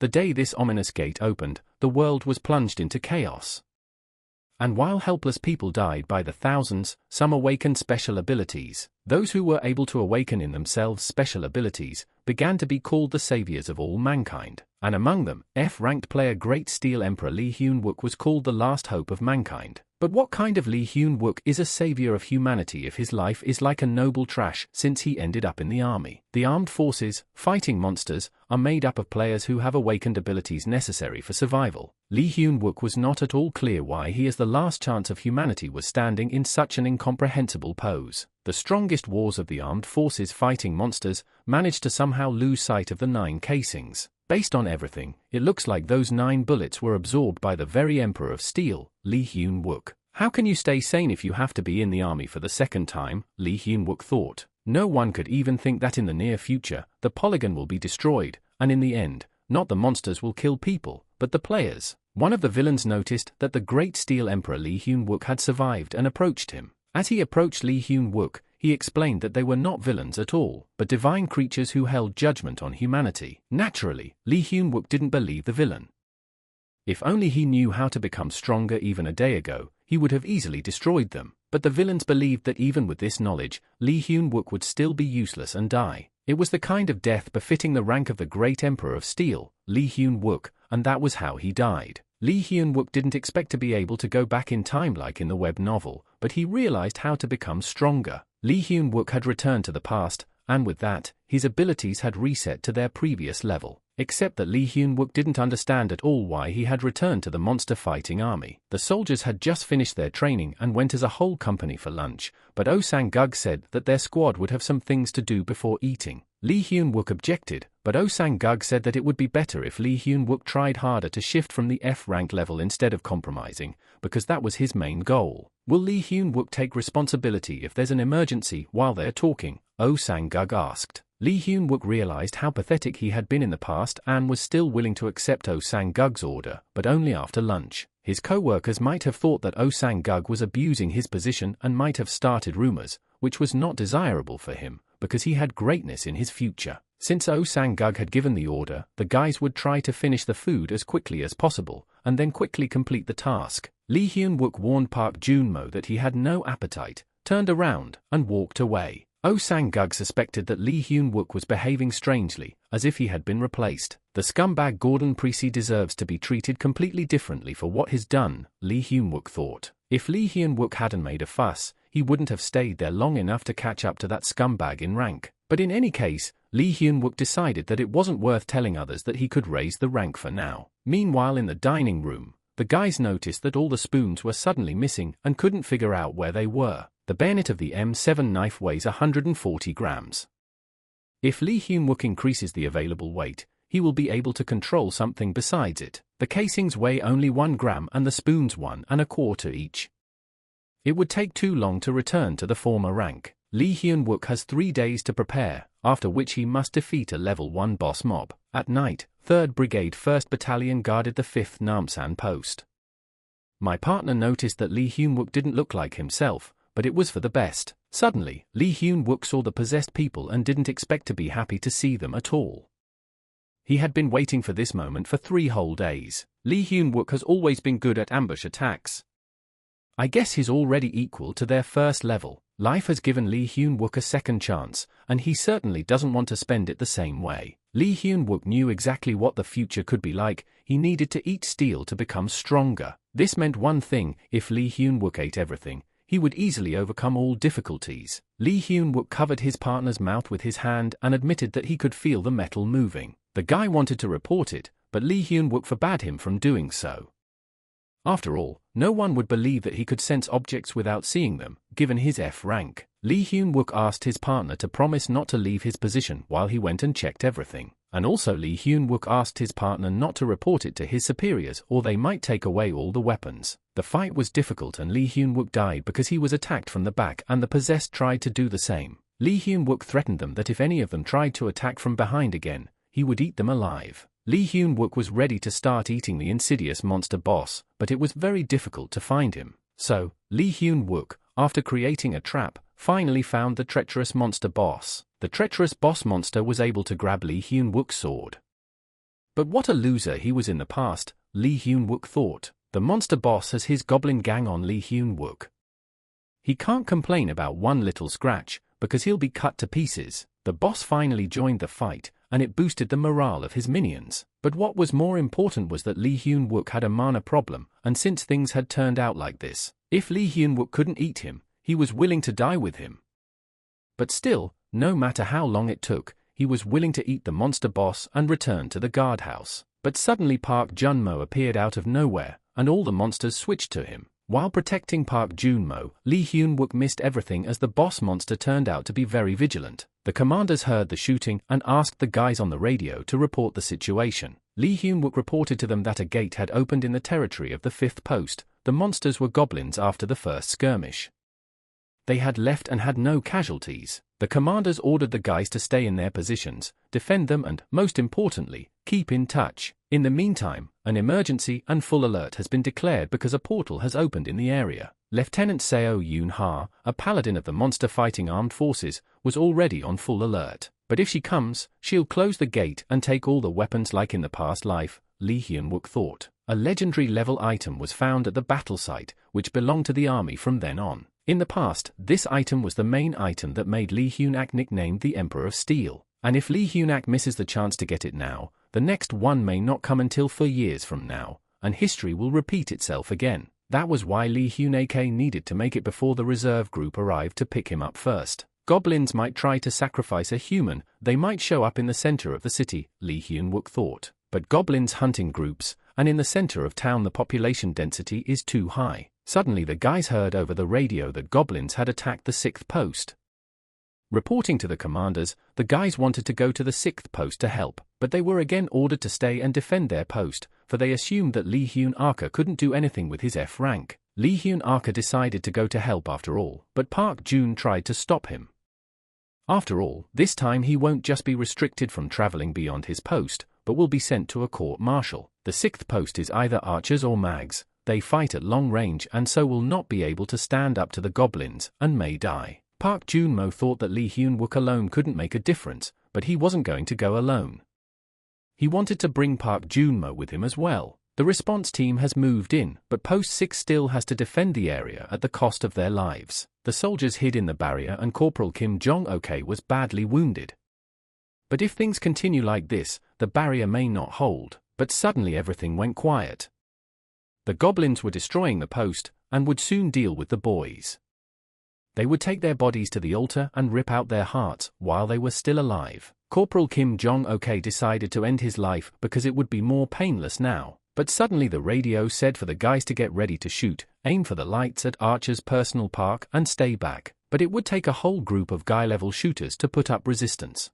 The day this ominous gate opened, the world was plunged into chaos. And while helpless people died by the thousands, some awakened special abilities. Those who were able to awaken in themselves special abilities began to be called the saviors of all mankind. And among them, F-ranked player Great Steel Emperor Lee Hyun-wook was called the last hope of mankind. But what kind of Lee Hyun-wook is a savior of humanity if his life is like a noble trash since he ended up in the army? The armed forces, fighting monsters, are made up of players who have awakened abilities necessary for survival. Lee Hyun-wook was not at all clear why he as the last chance of humanity was standing in such an incomprehensible pose. The strongest wars of the armed forces fighting monsters managed to somehow lose sight of the 9 casings. Based on everything, it looks like those 9 bullets were absorbed by the very Emperor of Steel, Lee Hyun-wook. How can you stay sane if you have to be in the army for the second time? Lee Hyun-wook thought. No one could even think that in the near future, the polygon will be destroyed, and in the end, not the monsters will kill people, but the players. One of the villains noticed that the Great Steel Emperor Lee Hyun-wook had survived and approached him. As he approached Lee Hyun-wook, he explained that they were not villains at all, but divine creatures who held judgment on humanity. Naturally, Lee Hyun-wook didn't believe the villain. If only he knew how to become stronger even a day ago, he would have easily destroyed them. But the villains believed that even with this knowledge, Lee Hyun-wook would still be useless and die. It was the kind of death befitting the rank of the great Emperor of Steel, Lee Hyun-wook, and that was how he died. Lee Hyun-wook didn't expect to be able to go back in time like in the web novel, but he realized how to become stronger. Lee Hyun-wook had returned to the past, and with that, his abilities had reset to their previous level. Except that Lee Hyun-wook didn't understand at all why he had returned to the monster-fighting army. The soldiers had just finished their training and went as a whole company for lunch, but Oh Sang-guk said that their squad would have some things to do before eating. Lee Hyun-wook objected, but Oh Sang-guk said that it would be better if Lee Hyun-wook tried harder to shift from the F-rank level instead of compromising, because that was his main goal. Will Lee Hyun-wook take responsibility if there's an emergency while they're talking? Oh Sang-guk asked. Lee Hyun-wook realized how pathetic he had been in the past and was still willing to accept Oh Sang-guk's order, but only after lunch. His co-workers might have thought that Oh Sang-guk was abusing his position and might have started rumors, which was not desirable for him, because he had greatness in his future. Since Oh Sang-guk had given the order, the guys would try to finish the food as quickly as possible, and then quickly complete the task. Lee Hyun-wook warned Park Joon-mo that he had no appetite, turned around, and walked away. Oh Sang-guk suspected that Lee Hyun-wook was behaving strangely, as if he had been replaced. The scumbag Gordon Precy deserves to be treated completely differently for what he's done, Lee Hyun-wook thought. If Lee Hyun-wook hadn't made a fuss, he wouldn't have stayed there long enough to catch up to that scumbag in rank. But in any case, Lee Hyun-wook decided that it wasn't worth telling others that he could raise the rank for now. Meanwhile in the dining room, the guys noticed that all the spoons were suddenly missing and couldn't figure out where they were. The bayonet of the M7 knife weighs 140 grams. If Lee Hyun-wook increases the available weight, he will be able to control something besides it. The casings weigh only 1 gram and the spoons 1¼ each. It would take too long to return to the former rank. Lee Hyun-wook has 3 days to prepare, after which he must defeat a level 1 boss mob. At night, 3rd Brigade 1st Battalion guarded the 5th Namsan post. My partner noticed that Lee Hyun-wook didn't look like himself, but it was for the best. Suddenly, Lee Hyun-wook saw the possessed people and didn't expect to be happy to see them at all. He had been waiting for this moment for 3 whole days. Lee Hyun-wook has always been good at ambush attacks. I guess he's already equal to their first level. Life has given Lee Hyun-wook a second chance, and he certainly doesn't want to spend it the same way. Lee Hyun-wook knew exactly what the future could be like. He needed to eat steel to become stronger. This meant one thing: if Lee Hyun-wook ate everything, he would easily overcome all difficulties. Lee Hyun-wook covered his partner's mouth with his hand and admitted that he could feel the metal moving. The guy wanted to report it, but Lee Hyun-wook forbade him from doing so. After all, no one would believe that he could sense objects without seeing them, given his F rank. Lee Hyun-wook asked his partner to promise not to leave his position while he went and checked everything. And also Lee Hyun-wook asked his partner not to report it to his superiors or they might take away all the weapons. The fight was difficult and Lee Hyun-wook died because he was attacked from the back and the possessed tried to do the same. Lee Hyun-wook threatened them that if any of them tried to attack from behind again, he would eat them alive. Lee Hyun-wook was ready to start eating the insidious monster boss, but it was very difficult to find him. So, Lee Hyun-wook, after creating a trap, finally found the treacherous monster boss. The treacherous boss monster was able to grab Lee Hyun-wook's sword. But what a loser he was in the past, Lee Hyun-wook thought. The monster boss has his goblin gang on Lee Hyun-wook. He can't complain about one little scratch, because he'll be cut to pieces. The boss finally joined the fight, and it boosted the morale of his minions. But what was more important was that Lee Hyun-wook had a mana problem, and since things had turned out like this, if Lee Hyun-wook couldn't eat him, he was willing to die with him. But still, no matter how long it took, he was willing to eat the monster boss and return to the guardhouse. But suddenly Park Jun-mo appeared out of nowhere, and all the monsters switched to him. While protecting Park Jun-mo, Lee Hyun-wook missed everything as the boss monster turned out to be very vigilant. The commanders heard the shooting and asked the guys on the radio to report the situation. Lee Hyun-wook reported to them that a gate had opened in the territory of the 5th post. The monsters were goblins after the first skirmish. They had left and had no casualties. The commanders ordered the guys to stay in their positions, defend them and, most importantly, keep in touch. In the meantime, an emergency and full alert has been declared because a portal has opened in the area. Lieutenant Seo Yoon-ha, a paladin of the monster fighting armed forces, was already on full alert. But if she comes, she'll close the gate and take all the weapons like in the past life, Lee Hyun-wook thought. A legendary level item was found at the battle site, which belonged to the army from then on. In the past, this item was the main item that made Lee Hyun-ak nicknamed the Emperor of Steel. And if Lee Hyun-ak misses the chance to get it now, the next one may not come until 4 years from now, and history will repeat itself again. That was why Lee Hyun-ak needed to make it before the reserve group arrived to pick him up first. Goblins might try to sacrifice a human, they might show up in the center of the city, Lee Hyun-wook thought. But goblins hunt in groups, and in the center of town the population density is too high. Suddenly the guys heard over the radio that goblins had attacked the 6th post. Reporting to the commanders, the guys wanted to go to the 6th post to help, but they were again ordered to stay and defend their post, for they assumed that Lee Hyun-ak couldn't do anything with his F rank. Lee Hyun-ak decided to go to help after all, but Park Jun tried to stop him. After all, this time he won't just be restricted from traveling beyond his post, but will be sent to a court-martial. The 6th post is either archers or mags. They fight at long range and so will not be able to stand up to the goblins, and may die. Park Jun-mo thought that Lee Hyun-wook alone couldn't make a difference, but he wasn't going to go alone. He wanted to bring Park Jun-mo with him as well. The response team has moved in, but Post 6 still has to defend the area at the cost of their lives. The soldiers hid in the barrier and Corporal Kim Jong-ok was badly wounded. But if things continue like this, the barrier may not hold. But suddenly everything went quiet. The goblins were destroying the post, and would soon deal with the boys. They would take their bodies to the altar and rip out their hearts while they were still alive. Corporal Kim Jong-ok decided to end his life because it would be more painless now. But suddenly the radio said for the guys to get ready to shoot, aim for the lights at Archer's personal park and stay back. But it would take a whole group of guy-level shooters to put up resistance.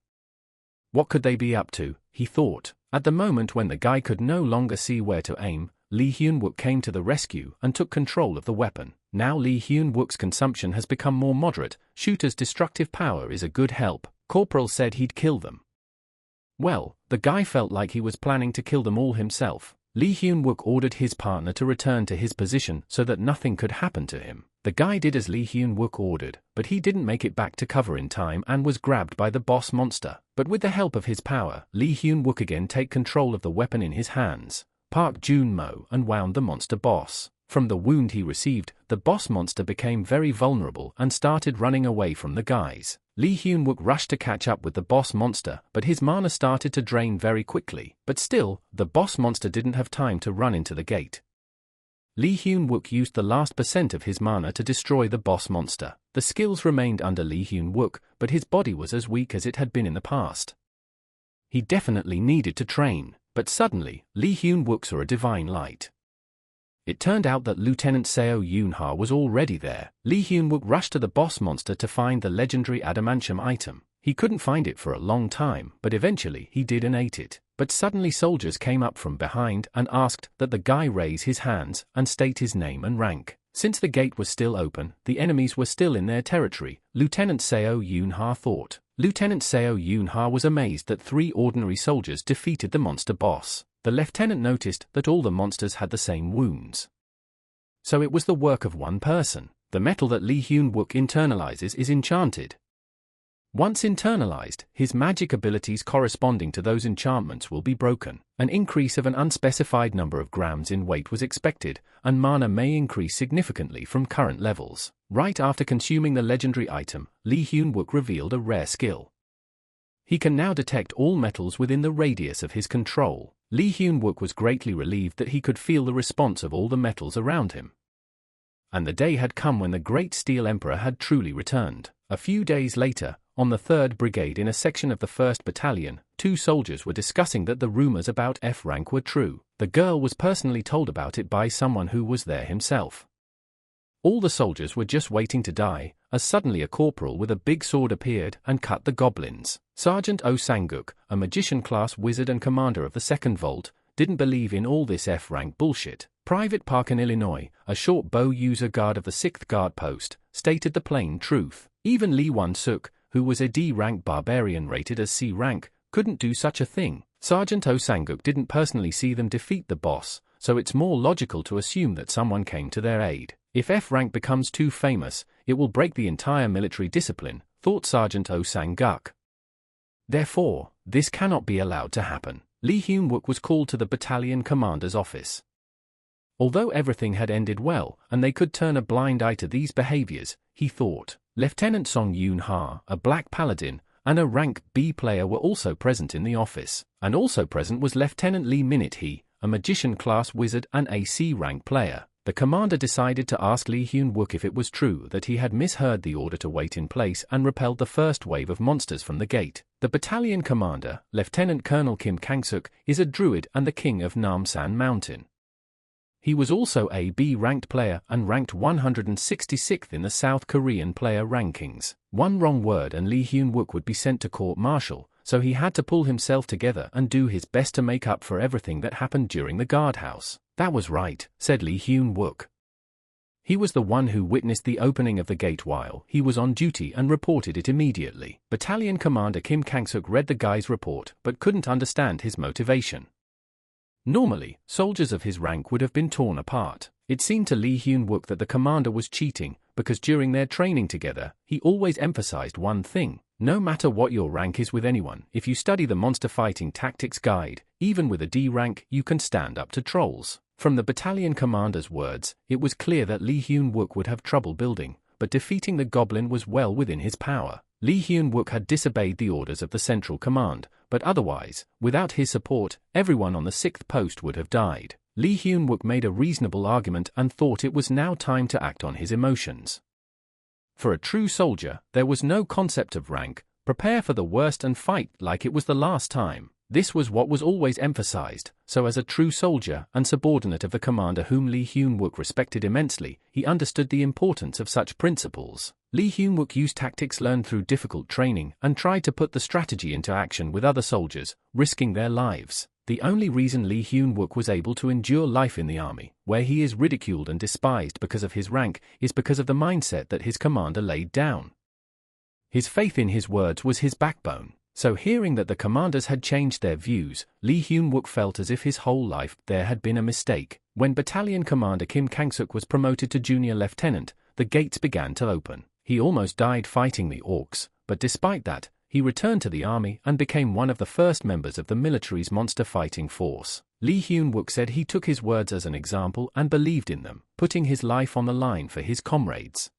What could they be up to, he thought. At the moment when the guy could no longer see where to aim, Lee Hyun-wook came to the rescue and took control of the weapon. Now Lee Hyun-wook's consumption has become more moderate. Shooter's destructive power is a good help. Corporal said he'd kill them. Well, the guy felt like he was planning to kill them all himself. Lee Hyun-wook ordered his partner to return to his position so that nothing could happen to him. The guy did as Lee Hyun-wook ordered, but he didn't make it back to cover in time and was grabbed by the boss monster. But with the help of his power, Lee Hyun-wook again take control of the weapon in his hands. Park Jun-mo unwound the monster boss. From the wound he received, the boss monster became very vulnerable and started running away from the guys. Lee Hyun-wook rushed to catch up with the boss monster, but his mana started to drain very quickly. But still, the boss monster didn't have time to run into the gate. Lee Hyun-wook used the last % of his mana to destroy the boss monster. The skills remained under Lee Hyun-wook, but his body was as weak as it had been in the past. He definitely needed to train. But suddenly, Lee Hyun-wook saw a divine light. It turned out that Lieutenant Seo Yoon-ha was already there. Lee Hyun-wook rushed to the boss monster to find the legendary adamantium item. He couldn't find it for a long time, but eventually he did and ate it. But suddenly soldiers came up from behind and asked that the guy raise his hands and state his name and rank. Since the gate was still open, the enemies were still in their territory, Lieutenant Seo Yoon-ha thought. Lieutenant Seo Yoon-ha was amazed that 3 ordinary soldiers defeated the monster boss. The lieutenant noticed that all the monsters had the same wounds. So it was the work of one person. The metal that Lee Hyun-wook internalizes is enchanted. Once internalized, his magic abilities corresponding to those enchantments will be broken. An increase of an unspecified number of grams in weight was expected, and mana may increase significantly from current levels. Right after consuming the legendary item, Lee Hyun-wook revealed a rare skill. He can now detect all metals within the radius of his control. Lee Hyun-wook was greatly relieved that he could feel the response of all the metals around him. And the day had come when the Great Steel Emperor had truly returned. A few days later, on the 3rd Brigade in a section of the 1st Battalion, 2 soldiers were discussing that the rumors about F rank were true. The girl was personally told about it by someone who was there himself. All the soldiers were just waiting to die, as suddenly a corporal with a big sword appeared and cut the goblins. Sergeant Oh Sang-guk, a magician-class wizard and commander of the 2nd Vault, didn't believe in all this F-rank bullshit. Private Parkin Illinois, a short bow user guard of the 6th Guard Post, stated the plain truth. Even Lee Won-suk, who was a D-rank barbarian rated as C rank, couldn't do such a thing. Sergeant Oh Sang-guk didn't personally see them defeat the boss, so it's more logical to assume that someone came to their aid. If F rank becomes too famous, it will break the entire military discipline, thought Sergeant Oh Sang-guk. Therefore, this cannot be allowed to happen. Lee Hyun-wook was called to the battalion commander's office. Although everything had ended well, and they could turn a blind eye to these behaviors, he thought. Lieutenant Song Yoon-ha, a black paladin, and a rank B player were also present in the office. And also present was Lieutenant Lee Minute-hee, a magician-class wizard and a C rank player. The commander decided to ask Lee Hyun-wook if it was true that he had misheard the order to wait in place and repelled the first wave of monsters from the gate. The battalion commander, Lieutenant Colonel Kim Kang-suk, is a druid and the king of Namsan Mountain. He was also a B-ranked player and ranked 166th in the South Korean player rankings. One wrong word and Lee Hyun-wook would be sent to court-martial, so he had to pull himself together and do his best to make up for everything that happened during the guardhouse. That was right, said Lee Hyun-wook. He was the one who witnessed the opening of the gate while he was on duty and reported it immediately. Battalion Commander Kim Kang-suk read the guy's report but couldn't understand his motivation. Normally, soldiers of his rank would have been torn apart. It seemed to Lee Hyun-wook that the commander was cheating, because during their training together, he always emphasized one thing. No matter what your rank is with anyone, if you study the Monster Fighting Tactics Guide, even with a D rank, you can stand up to trolls. From the battalion commander's words, it was clear that Lee Hyun-wook would have trouble building, but defeating the goblin was well within his power. Lee Hyun-wook had disobeyed the orders of the Central Command, but otherwise, without his support, everyone on the 6th post would have died. Lee Hyun-wook made a reasonable argument and thought it was now time to act on his emotions. For a true soldier, there was no concept of rank. Prepare for the worst and fight like it was the last time. This was what was always emphasized, so as a true soldier and subordinate of the commander whom Lee Hyun-wook respected immensely, he understood the importance of such principles. Lee Hyun-wook used tactics learned through difficult training and tried to put the strategy into action with other soldiers, risking their lives. The only reason Lee Hyun-wook was able to endure life in the army, where he is ridiculed and despised because of his rank, is because of the mindset that his commander laid down. His faith in his words was his backbone. So hearing that the commanders had changed their views, Lee Hyun-wook felt as if his whole life there had been a mistake. When Battalion Commander Kim Kang-suk was promoted to junior lieutenant, the gates began to open. He almost died fighting the orcs, but despite that, he returned to the army and became one of the first members of the military's monster fighting force. Lee Hyun-wook said he took his words as an example and believed in them, putting his life on the line for his comrades.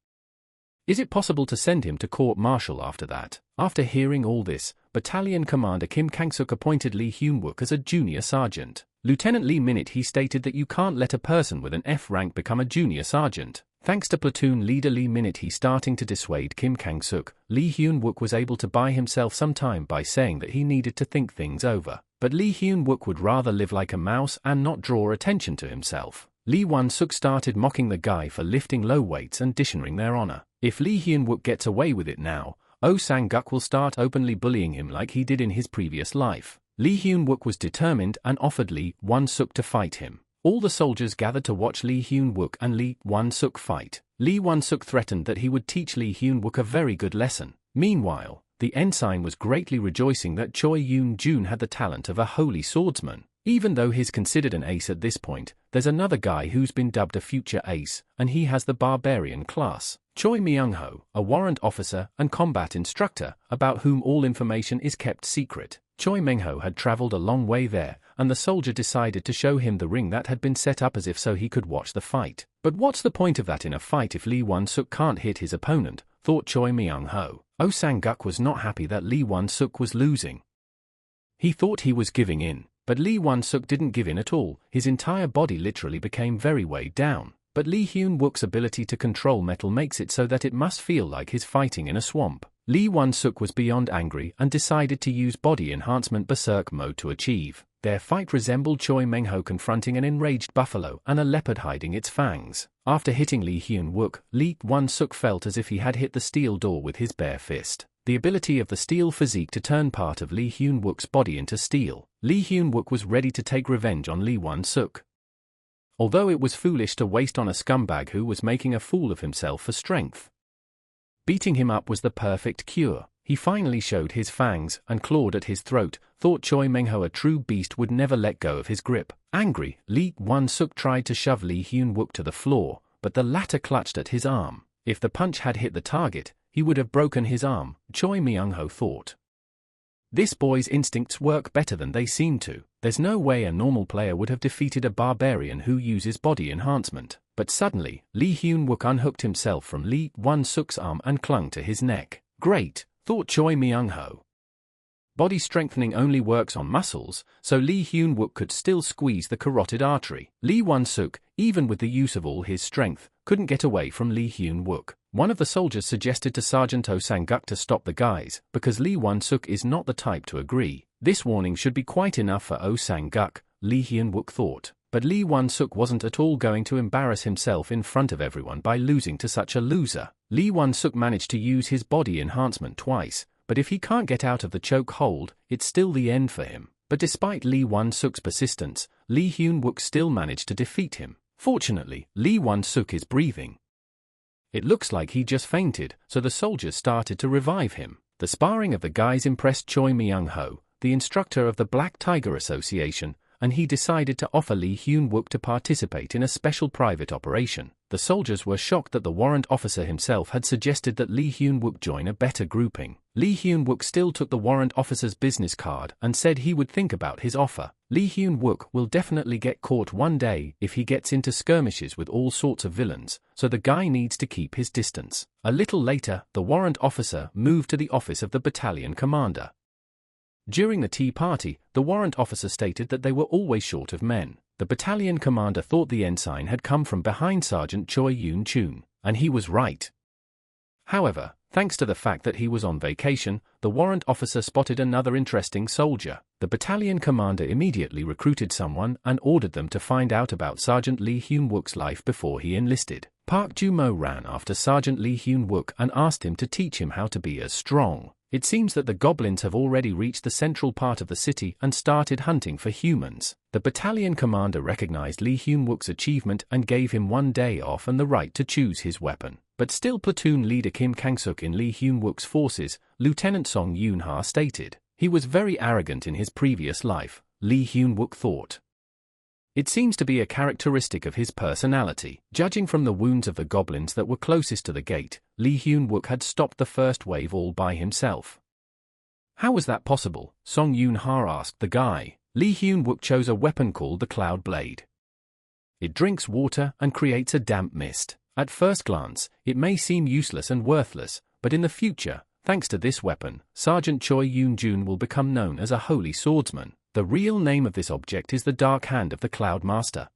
Is it possible to send him to court-martial after that? After hearing all this, Battalion Commander Kim Kang-suk appointed Lee Hyun-wook as a junior sergeant. Lieutenant Lee Minute-hee stated that you can't let a person with an F rank become a junior sergeant. Thanks to platoon leader Lee Minute-hee starting to dissuade Kim Kang-suk, Lee Hyun-wook was able to buy himself some time by saying that he needed to think things over. But Lee Hyun-wook would rather live like a mouse and not draw attention to himself. Lee Won-suk started mocking the guy for lifting low weights and dishonoring their honor. If Lee Hyun-wook gets away with it now, Oh Sang-guk will start openly bullying him like he did in his previous life. Lee Hyun-wook was determined and offered Lee Won-suk to fight him. All the soldiers gathered to watch Lee Hyun-wook and Lee Won-suk fight. Lee Won-suk threatened that he would teach Lee Hyun-wook a very good lesson. Meanwhile, the ensign was greatly rejoicing that Choi Yoon-jun had the talent of a holy swordsman. Even though he's considered an ace at this point, there's another guy who's been dubbed a future ace, and he has the barbarian class. Choi Myung-ho, a warrant officer and combat instructor, about whom all information is kept secret. Choi Myung-ho had traveled a long way there, and the soldier decided to show him the ring that had been set up as if so he could watch the fight. But what's the point of that in a fight if Lee Won-suk can't hit his opponent, thought Choi Myung-ho. Oh Sang-guk was not happy that Lee Won-suk was losing. He thought he was giving in, but Lee Won-suk didn't give in at all. His entire body literally became very weighed down. But Lee Hyun-wook's ability to control metal makes it so that it must feel like he's fighting in a swamp. Lee Won-suk was beyond angry and decided to use body enhancement berserk mode to achieve. Their fight resembled Choi Myung-ho confronting an enraged buffalo and a leopard hiding its fangs. After hitting Lee Hyun-wook, Lee Won-suk felt as if he had hit the steel door with his bare fist. The ability of the steel physique to turn part of Lee Hyun-wook's body into steel. Lee Hyun-wook was ready to take revenge on Lee Won-suk. Although it was foolish to waste on a scumbag who was making a fool of himself for strength. Beating him up was the perfect cure. He finally showed his fangs and clawed at his throat, thought Choi Myung-ho a true beast would never let go of his grip. Angry, Lee Won-suk tried to shove Lee Hyun-wook to the floor, but the latter clutched at his arm. If the punch had hit the target, he would have broken his arm, Choi Myung-ho thought. This boy's instincts work better than they seem to. There's no way a normal player would have defeated a barbarian who uses body enhancement. But suddenly, Lee Hyun-wook unhooked himself from Lee Won-suk's arm and clung to his neck. Great, thought Choi Myung-ho. Body strengthening only works on muscles, so Lee Hyun-wook could still squeeze the carotid artery. Lee Won-suk, even with the use of all his strength, couldn't get away from Lee Hyun-wook. One of the soldiers suggested to Sergeant Oh Sang-guk to stop the guys, because Lee Won-suk is not the type to agree. This warning should be quite enough for Oh Sang-guk, Lee Hyun-wook thought. But Lee Won-suk wasn't at all going to embarrass himself in front of everyone by losing to such a loser. Lee Won-suk managed to use his body enhancement twice, but if he can't get out of the choke hold, it's still the end for him. But despite Lee Won-suk's persistence, Lee Hyun-wook still managed to defeat him. Fortunately, Lee Won-suk is breathing. It looks like he just fainted, so the soldiers started to revive him. The sparring of the guys impressed Choi Myung-ho, the instructor of the Black Tiger Association, and he decided to offer Lee Hyun-wook to participate in a special private operation. The soldiers were shocked that the warrant officer himself had suggested that Lee Hyun-wook join a better grouping. Lee Hyun-wook still took the warrant officer's business card and said he would think about his offer. Lee Hyun-wook will definitely get caught one day if he gets into skirmishes with all sorts of villains, so the guy needs to keep his distance. A little later, the warrant officer moved to the office of the battalion commander. During the tea party, the warrant officer stated that they were always short of men. The battalion commander thought the ensign had come from behind Sergeant Choi Yoon-chun, and he was right. However, thanks to the fact that he was on vacation, the warrant officer spotted another interesting soldier. The battalion commander immediately recruited someone and ordered them to find out about Sergeant Lee Hyun-wook's life before he enlisted. Park Ju-mo ran after Sergeant Lee Hyun-wook and asked him to teach him how to be as strong. It seems that the goblins have already reached the central part of the city and started hunting for humans. The battalion commander recognized Lee Hyun-wook's achievement and gave him 1 day off and the right to choose his weapon. But still platoon leader Kim Kang-suk in Lee Hyun-wook's forces, Lieutenant Song Yoon-ha stated. He was very arrogant in his previous life, Lee Hyun-wook thought. It seems to be a characteristic of his personality. Judging from the wounds of the goblins that were closest to the gate, Lee Hyun-wook had stopped the first wave all by himself. How was that possible? Song Yoon-ha asked the guy. Lee Hyun-wook chose a weapon called the Cloud Blade. It drinks water and creates a damp mist. At first glance, it may seem useless and worthless, but in the future, thanks to this weapon, Sergeant Choi Yoon-jun will become known as a holy swordsman. The real name of this object is the Dark Hand of the Cloud Master.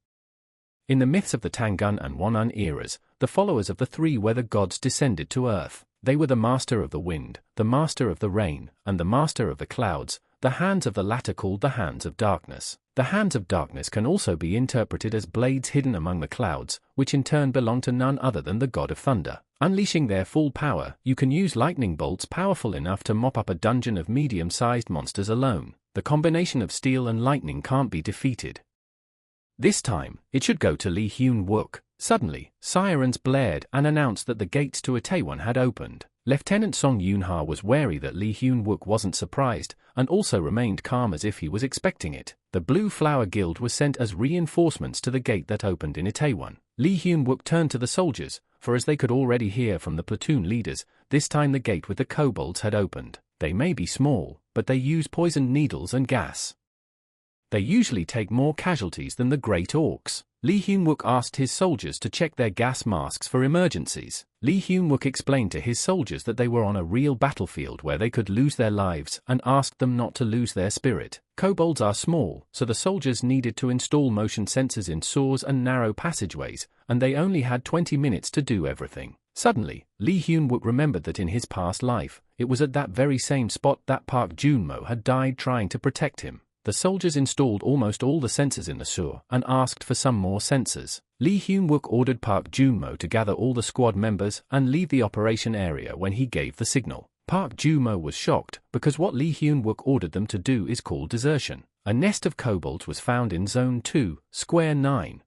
In the myths of the Tangun and Wonun eras, the followers of the three weather gods descended to earth. They were the master of the wind, the master of the rain, and the master of the clouds, the hands of the latter called the hands of darkness. The hands of darkness can also be interpreted as blades hidden among the clouds, which in turn belong to none other than the god of thunder. Unleashing their full power, you can use lightning bolts powerful enough to mop up a dungeon of medium-sized monsters alone. The combination of steel and lightning can't be defeated. This time, it should go to Lee Hyun-wook. Suddenly, sirens blared and announced that the gates to Itaewon had opened. Lieutenant Song Yoon-ha was wary that Lee Hyun-wook wasn't surprised, and also remained calm as if he was expecting it. The Blue Flower Guild was sent as reinforcements to the gate that opened in Itaewon. Lee Hyun-wook turned to the soldiers, for as they could already hear from the platoon leaders, this time the gate with the kobolds had opened. They may be small, but they use poisoned needles and gas. They usually take more casualties than the great orcs. Lee Hyun-wook asked his soldiers to check their gas masks for emergencies. Lee Hyun-wook explained to his soldiers that they were on a real battlefield where they could lose their lives and asked them not to lose their spirit. Kobolds are small, so the soldiers needed to install motion sensors in sewers and narrow passageways, and they only had 20 minutes to do everything. Suddenly, Lee Hyun-wook remembered that in his past life, it was at that very same spot that Park Jun-mo had died trying to protect him. The soldiers installed almost all the sensors in the sewer and asked for some more sensors. Lee Hyun-wook ordered Park Jun-mo to gather all the squad members and leave the operation area when he gave the signal. Park Jun-mo was shocked because what Lee Hyun-wook ordered them to do is called desertion. A nest of kobolds was found in Zone 2, Square 9.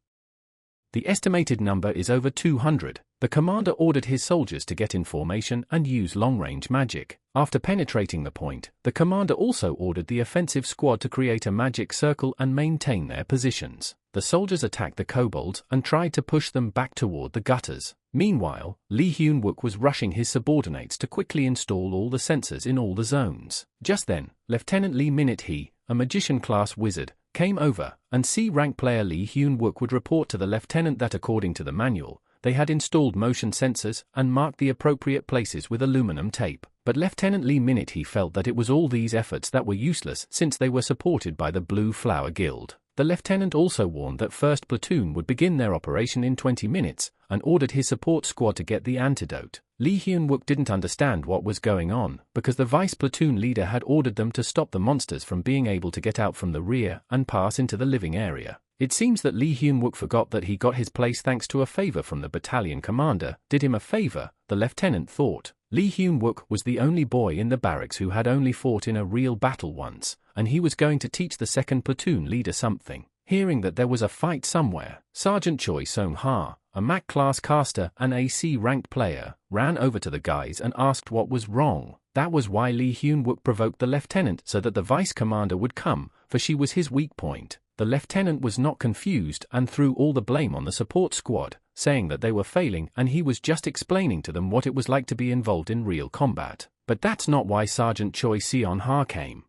The estimated number is over 200. The commander ordered his soldiers to get in formation and use long-range magic. After penetrating the point, the commander also ordered the offensive squad to create a magic circle and maintain their positions. The soldiers attacked the kobolds and tried to push them back toward the gutters. Meanwhile, Lee Hyun-wook was rushing his subordinates to quickly install all the sensors in all the zones. Just then, Lieutenant Lee Minute-hee, a magician-class wizard, came over, and C-rank player Lee Hyun-wook would report to the lieutenant that according to the manual, they had installed motion sensors and marked the appropriate places with aluminum tape. But Lieutenant Lee Minute-hee felt that it was all these efforts that were useless since they were supported by the Blue Flower Guild. The lieutenant also warned that 1st Platoon would begin their operation in 20 minutes and ordered his support squad to get the antidote. Lee Hyun-wook didn't understand what was going on because the vice platoon leader had ordered them to stop the monsters from being able to get out from the rear and pass into the living area. It seems that Lee Hyun-wook forgot that he got his place thanks to a favor from the battalion commander. Did him a favor, the lieutenant thought. Lee Hyun-wook was the only boy in the barracks who had only fought in a real battle once, and he was going to teach the 2nd platoon leader something. Hearing that there was a fight somewhere, Sergeant Choi Song-ha, a MAC-class caster and AC-ranked player, ran over to the guys and asked what was wrong. That was why Lee Hyun-wook provoked the lieutenant so that the vice commander would come, for she was his weak point. The lieutenant was not confused and threw all the blame on the support squad, saying that they were failing and he was just explaining to them what it was like to be involved in real combat. But that's not why Sergeant Choi Seon-ha came.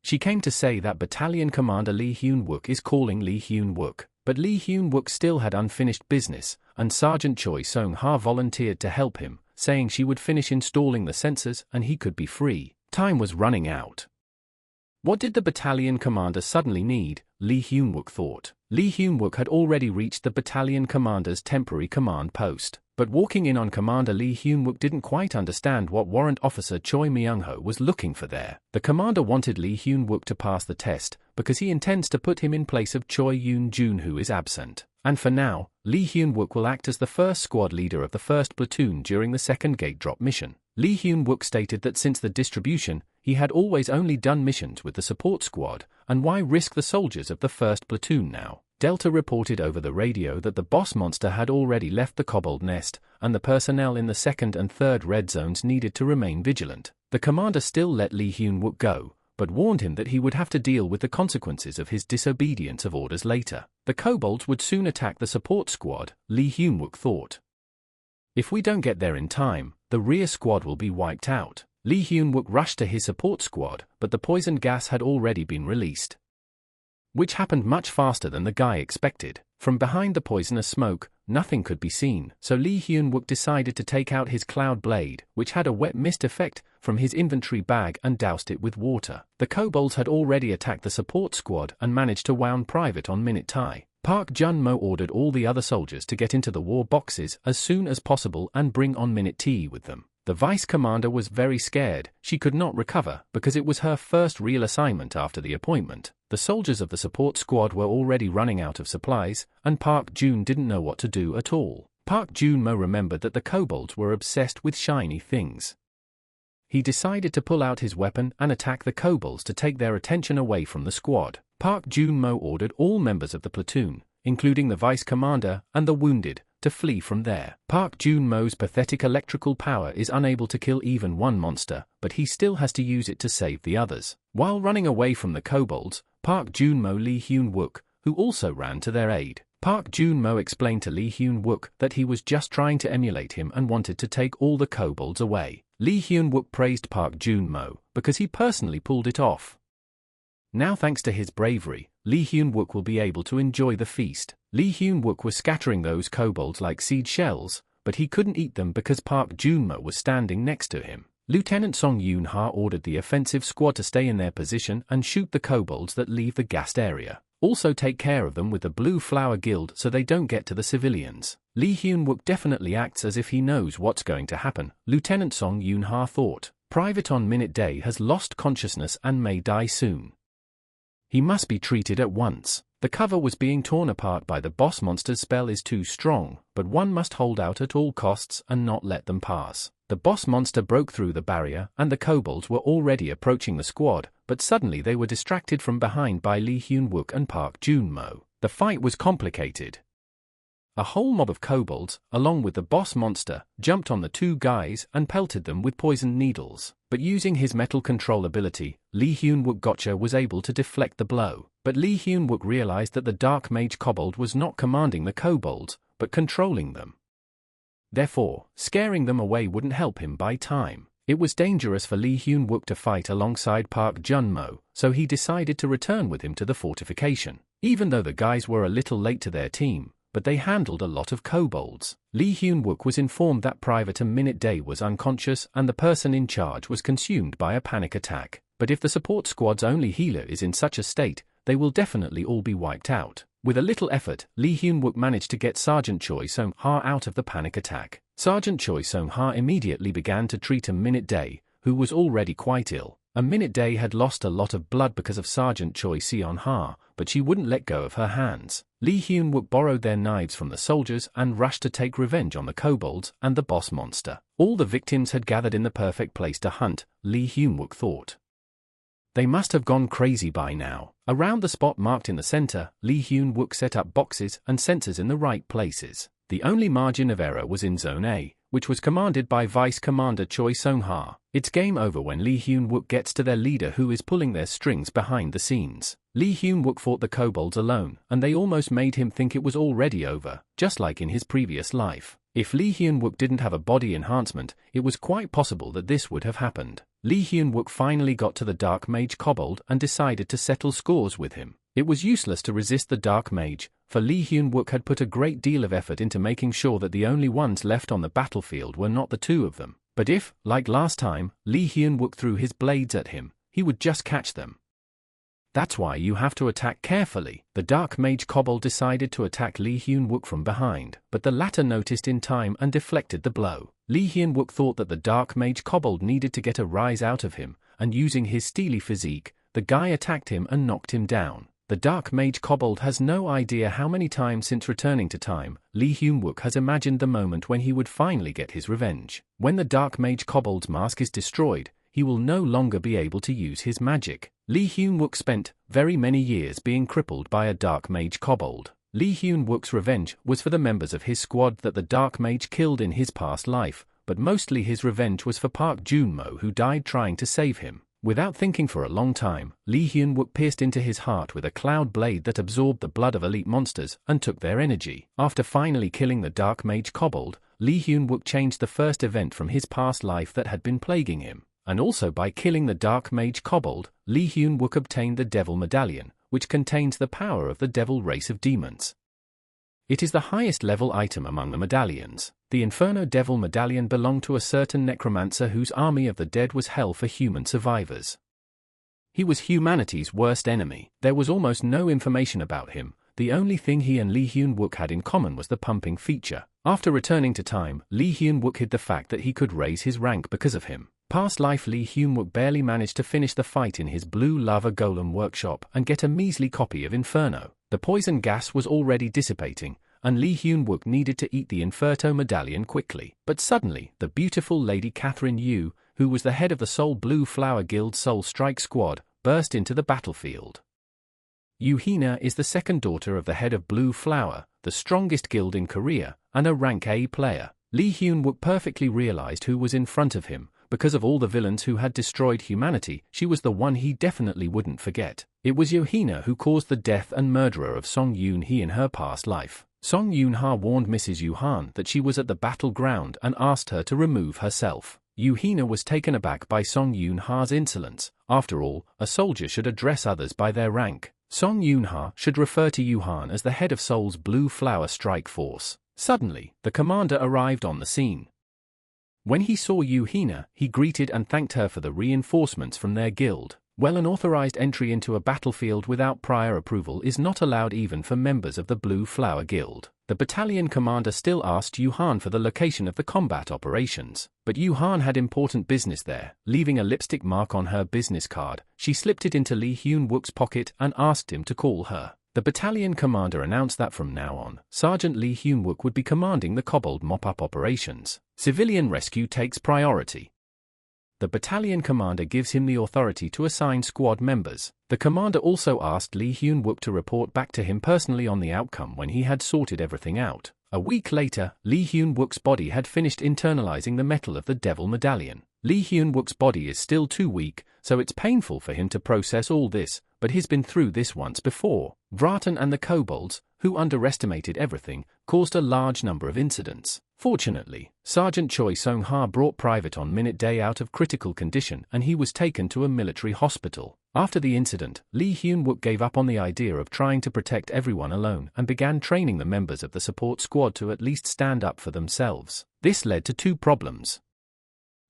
She came to say that Battalion Commander Lee Hyun-wook is calling Lee Hyun-wook, but Lee Hyun-wook still had unfinished business, and Sergeant Choi Song-ha volunteered to help him, saying she would finish installing the sensors and he could be free. Time was running out. What did the battalion commander suddenly need? Lee Hyun-wook thought. Lee Hyun-wook had already reached the battalion commander's temporary command post, but walking in on Commander Lee Hyun-wook didn't quite understand what Warrant Officer Choi Myung-ho was looking for there. The commander wanted Lee Hyun-wook to pass the test because he intends to put him in place of Choi Yoon-jun, who is absent. And for now, Lee Hyun-wook will act as the first squad leader of the 1st platoon during the 2nd gate drop mission. Lee Hyun-wook stated that since the distribution, he had always only done missions with the support squad, and why risk the soldiers of the 1st platoon now? Delta reported over the radio that the boss monster had already left the kobold nest, and the personnel in the 2nd and 3rd red zones needed to remain vigilant. The commander still let Lee Hyun-wook go, but warned him that he would have to deal with the consequences of his disobedience of orders later. The kobolds would soon attack the support squad, Lee Hyun-wook thought. If we don't get there in time, the rear squad will be wiped out. Lee Hyun-wook rushed to his support squad, but the poison gas had already been released, which happened much faster than the guy expected. From behind the poisonous smoke, nothing could be seen, so Lee Hyun-wook decided to take out his cloud blade, which had a wet mist effect, from his inventory bag and doused it with water. The kobolds had already attacked the support squad and managed to wound Private on Minute Tai. Park Jun-mo ordered all the other soldiers to get into the war boxes as soon as possible and bring on Minute T with them. The vice commander was very scared. She could not recover because it was her first real assignment after the appointment. The soldiers of the support squad were already running out of supplies, and Park Jun didn't know what to do at all. Park Jun-mo remembered that the kobolds were obsessed with shiny things. He decided to pull out his weapon and attack the kobolds to take their attention away from the squad. Park Jun-mo ordered all members of the platoon, including the vice commander and the wounded, to flee from there. Park Jun-mo's pathetic electrical power is unable to kill even one monster, but he still has to use it to save the others. While running away from the kobolds, Park Jun-mo Lee Hyun-wook, who also ran to their aid. Park Jun-mo explained to Lee Hyun-wook that he was just trying to emulate him and wanted to take all the kobolds away. Lee Hyun-wook praised Park Jun-mo because he personally pulled it off. Now thanks to his bravery, Lee Hyun-wook will be able to enjoy the feast. Lee Hyun-wook was scattering those kobolds like seed shells, but he couldn't eat them because Park Jun-mo was standing next to him. Lieutenant Song Yoon-ha ordered the offensive squad to stay in their position and shoot the kobolds that leave the gassed area. Also take care of them with the Blue Flower Guild so they don't get to the civilians. Lee Hyun-wook definitely acts as if he knows what's going to happen, Lieutenant Song Yoon-ha thought. Private on Minute Day has lost consciousness and may die soon. He must be treated at once. The cover was being torn apart by the boss monster's spell is too strong, but one must hold out at all costs and not let them pass. The boss monster broke through the barrier and the kobolds were already approaching the squad, but suddenly they were distracted from behind by Lee Hyun-wook and Park Jun-mo. The fight was complicated. A whole mob of kobolds, along with the boss monster, jumped on the two guys and pelted them with poisoned needles. But using his metal control ability, Lee Hyun-wook gotcha was able to deflect the blow. But Lee Hyun-wook realized that the Dark Mage kobold was not commanding the kobolds, but controlling them. Therefore, scaring them away wouldn't help him buy time. It was dangerous for Lee Hyun-wook to fight alongside Park Jun-mo, so he decided to return with him to the fortification. Even though the guys were a little late to their team, but they handled a lot of kobolds. Lee Hyun-wook was informed that Private Minute Day was unconscious and the person in charge was consumed by a panic attack. But if the support squad's only healer is in such a state, they will definitely all be wiped out. With a little effort, Lee Hyun-wook managed to get Sergeant Choi Song-ha out of the panic attack. Sergeant Choi Song-ha immediately began to treat Minute Day, who was already quite ill. Minute Day had lost a lot of blood because of Sergeant Choi Seon-ha, but she wouldn't let go of her hands. Lee Hyun-wook borrowed their knives from the soldiers and rushed to take revenge on the kobolds and the boss monster. All the victims had gathered in the perfect place to hunt, Lee Hyun-wook thought. They must have gone crazy by now. Around the spot marked in the center, Lee Hyun-wook set up boxes and sensors in the right places. The only margin of error was in Zone A, which was commanded by Vice Commander Choi Song-ha. It's game over when Lee Hyun-wook gets to their leader who is pulling their strings behind the scenes. Lee Hyun-wook fought the kobolds alone, and they almost made him think it was already over, just like in his previous life. If Lee Hyun-wook didn't have a body enhancement, it was quite possible that this would have happened. Lee Hyun-wook finally got to the Dark Mage kobold and decided to settle scores with him. It was useless to resist the Dark Mage, for Lee Hyun-wook had put a great deal of effort into making sure that the only ones left on the battlefield were not the two of them. But if, like last time, Lee Hyun-wook threw his blades at him, he would just catch them. That's why you have to attack carefully. The Dark Mage kobold decided to attack Lee Hyun-wook from behind, but the latter noticed in time and deflected the blow. Lee Hyun-wook thought that the Dark Mage kobold needed to get a rise out of him, and using his steely physique, the guy attacked him and knocked him down. The Dark Mage kobold has no idea how many times since returning to time, Lee Hyun-wook has imagined the moment when he would finally get his revenge. When the Dark Mage kobold's mask is destroyed, he will no longer be able to use his magic. Lee Hyun-wook spent very many years being crippled by a Dark Mage kobold. Lee Hyun-wook's revenge was for the members of his squad that the Dark Mage killed in his past life, but mostly his revenge was for Park Jun-mo who died trying to save him. Without thinking for a long time, Lee Hyun-wook pierced into his heart with a cloud blade that absorbed the blood of elite monsters and took their energy. After finally killing the Dark Mage kobold, Lee Hyun-wook changed the first event from his past life that had been plaguing him. And also by killing the Dark Mage kobold, Lee Hyun-wook obtained the Devil Medallion, which contains the power of the devil race of demons. It is the highest level item among the medallions. The Inferno Devil Medallion belonged to a certain necromancer whose army of the dead was hell for human survivors. He was humanity's worst enemy. There was almost no information about him. The only thing he and Lee Hyun-wook had in common was the pumping feature. After returning to time, Lee Hyun-wook hid the fact that he could raise his rank because of him. Past life Lee Hyun-wook barely managed to finish the fight in his blue lava golem workshop and get a measly copy of Inferno. The poison gas was already dissipating, and Lee Hyun-wook needed to eat the Inferno medallion quickly. But suddenly, the beautiful Lady Catherine Yu, who was the head of the Soul Blue Flower Guild Soul Strike Squad, burst into the battlefield. Yu Hina is the second daughter of the head of Blue Flower, the strongest guild in Korea, and a rank A player. Lee Hyun-wook perfectly realized who was in front of him, because of all the villains who had destroyed humanity, she was the one he definitely wouldn't forget. It was Yohina who caused the death and murderer of Song Yoon-hee in her past life. Song Yoon-ha warned Mrs. Yuhan that she was at the battleground and asked her to remove herself. Yohina was taken aback by Song Yoon-ha's insolence. After all, a soldier should address others by their rank. Song Yoon-ha should refer to Yuhan as the head of Seoul's Blue Flower Strike Force. Suddenly, the commander arrived on the scene. When he saw Yohina, he greeted and thanked her for the reinforcements from their guild. Well, an authorized entry into a battlefield without prior approval is not allowed even for members of the Blue Flower Guild. The battalion commander still asked Yuhan for the location of the combat operations, but Yuhan had important business there. Leaving a lipstick mark on her business card, she slipped it into Lee Hyun-wook's pocket and asked him to call her. The battalion commander announced that from now on, Sergeant Lee Hyun-wook would be commanding the Kobold mop-up operations. Civilian rescue takes priority. The battalion commander gives him the authority to assign squad members. The commander also asked Lee Hyun-wook to report back to him personally on the outcome when he had sorted everything out. A week later, Lee Hyun-wook's body had finished internalizing the metal of the Devil Medallion. Lee Hyun-wook's body is still too weak, so it's painful for him to process all this, but he's been through this once before. Vratan and the kobolds, who underestimated everything, caused a large number of incidents. Fortunately, Sergeant Choi Song-ha brought Private on Minute Day out of critical condition and he was taken to a military hospital. After the incident, Lee Hyun-wook gave up on the idea of trying to protect everyone alone and began training the members of the support squad to at least stand up for themselves. This led to two problems.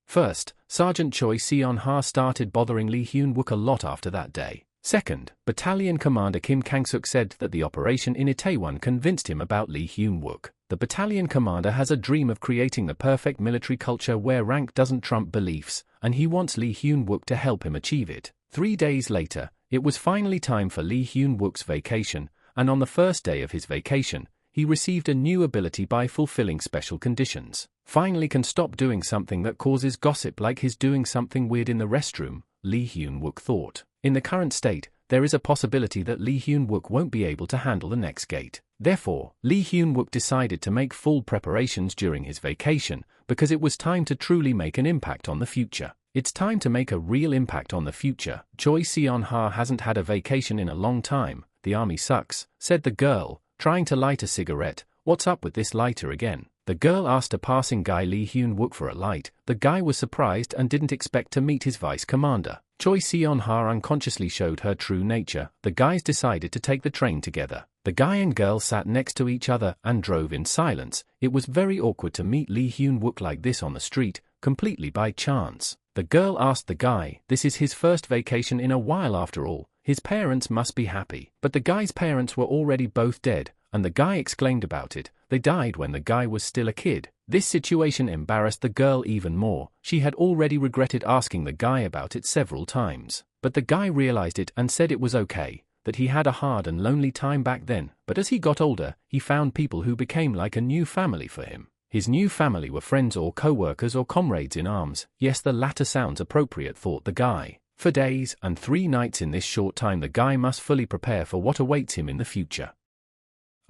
First, Sergeant Choi Seon-ha started bothering Lee Hyun-wook a lot after that day. Second, Battalion Commander Kim Kang-suk said that the operation in Itaewon convinced him about Lee Hyun-wook. The battalion commander has a dream of creating the perfect military culture where rank doesn't trump beliefs, and he wants Lee Hyun-wook to help him achieve it. 3 days later, it was finally time for Lee Hyun-wook's vacation, and on the first day of his vacation, he received a new ability by fulfilling special conditions. Finally can stop doing something that causes gossip like his doing something weird in the restroom, Lee Hyun-wook thought. In the current state, there is a possibility that Lee Hyun-wook won't be able to handle the next gate. Therefore, Lee Hyun-wook decided to make full preparations during his vacation, because it was time to truly make an impact on the future. It's time to make a real impact on the future. Choi Seon-ha hasn't had a vacation in a long time. The army sucks, said the girl, trying to light a cigarette. What's up with this lighter again? The girl asked a passing guy Lee Hyun-wook for a light. The guy was surprised and didn't expect to meet his vice commander. Choi Seon-ha unconsciously showed her true nature. The guys decided to take the train together. The guy and girl sat next to each other and drove in silence. It was very awkward to meet Lee Hyun-wook like this on the street, completely by chance. The girl asked the guy, this is his first vacation in a while after all. His parents must be happy. But the guy's parents were already both dead, and the guy exclaimed about it. They died when the guy was still a kid. This situation embarrassed the girl even more. She had already regretted asking the guy about it several times. But the guy realized it and said it was okay, that he had a hard and lonely time back then. But as he got older, he found people who became like a new family for him. His new family were friends or co-workers or comrades in arms. Yes, the latter sounds appropriate, thought the guy. For days and 3 nights in this short time the guy must fully prepare for what awaits him in the future.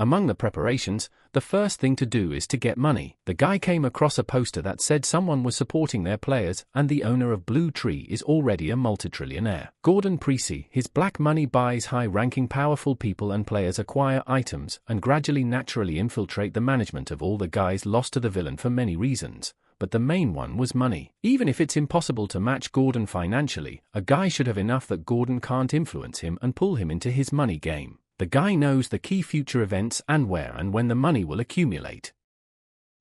Among the preparations, the first thing to do is to get money. The guy came across a poster that said someone was supporting their players and the owner of Blue Tree is already a multi-trillionaire. Gordon Precy, his black money buys high-ranking powerful people and players acquire items and gradually naturally infiltrate the management of all the guys lost to the villain for many reasons. But the main one was money. Even if it's impossible to match Gordon financially, a guy should have enough that Gordon can't influence him and pull him into his money game. The guy knows the key future events and where and when the money will accumulate.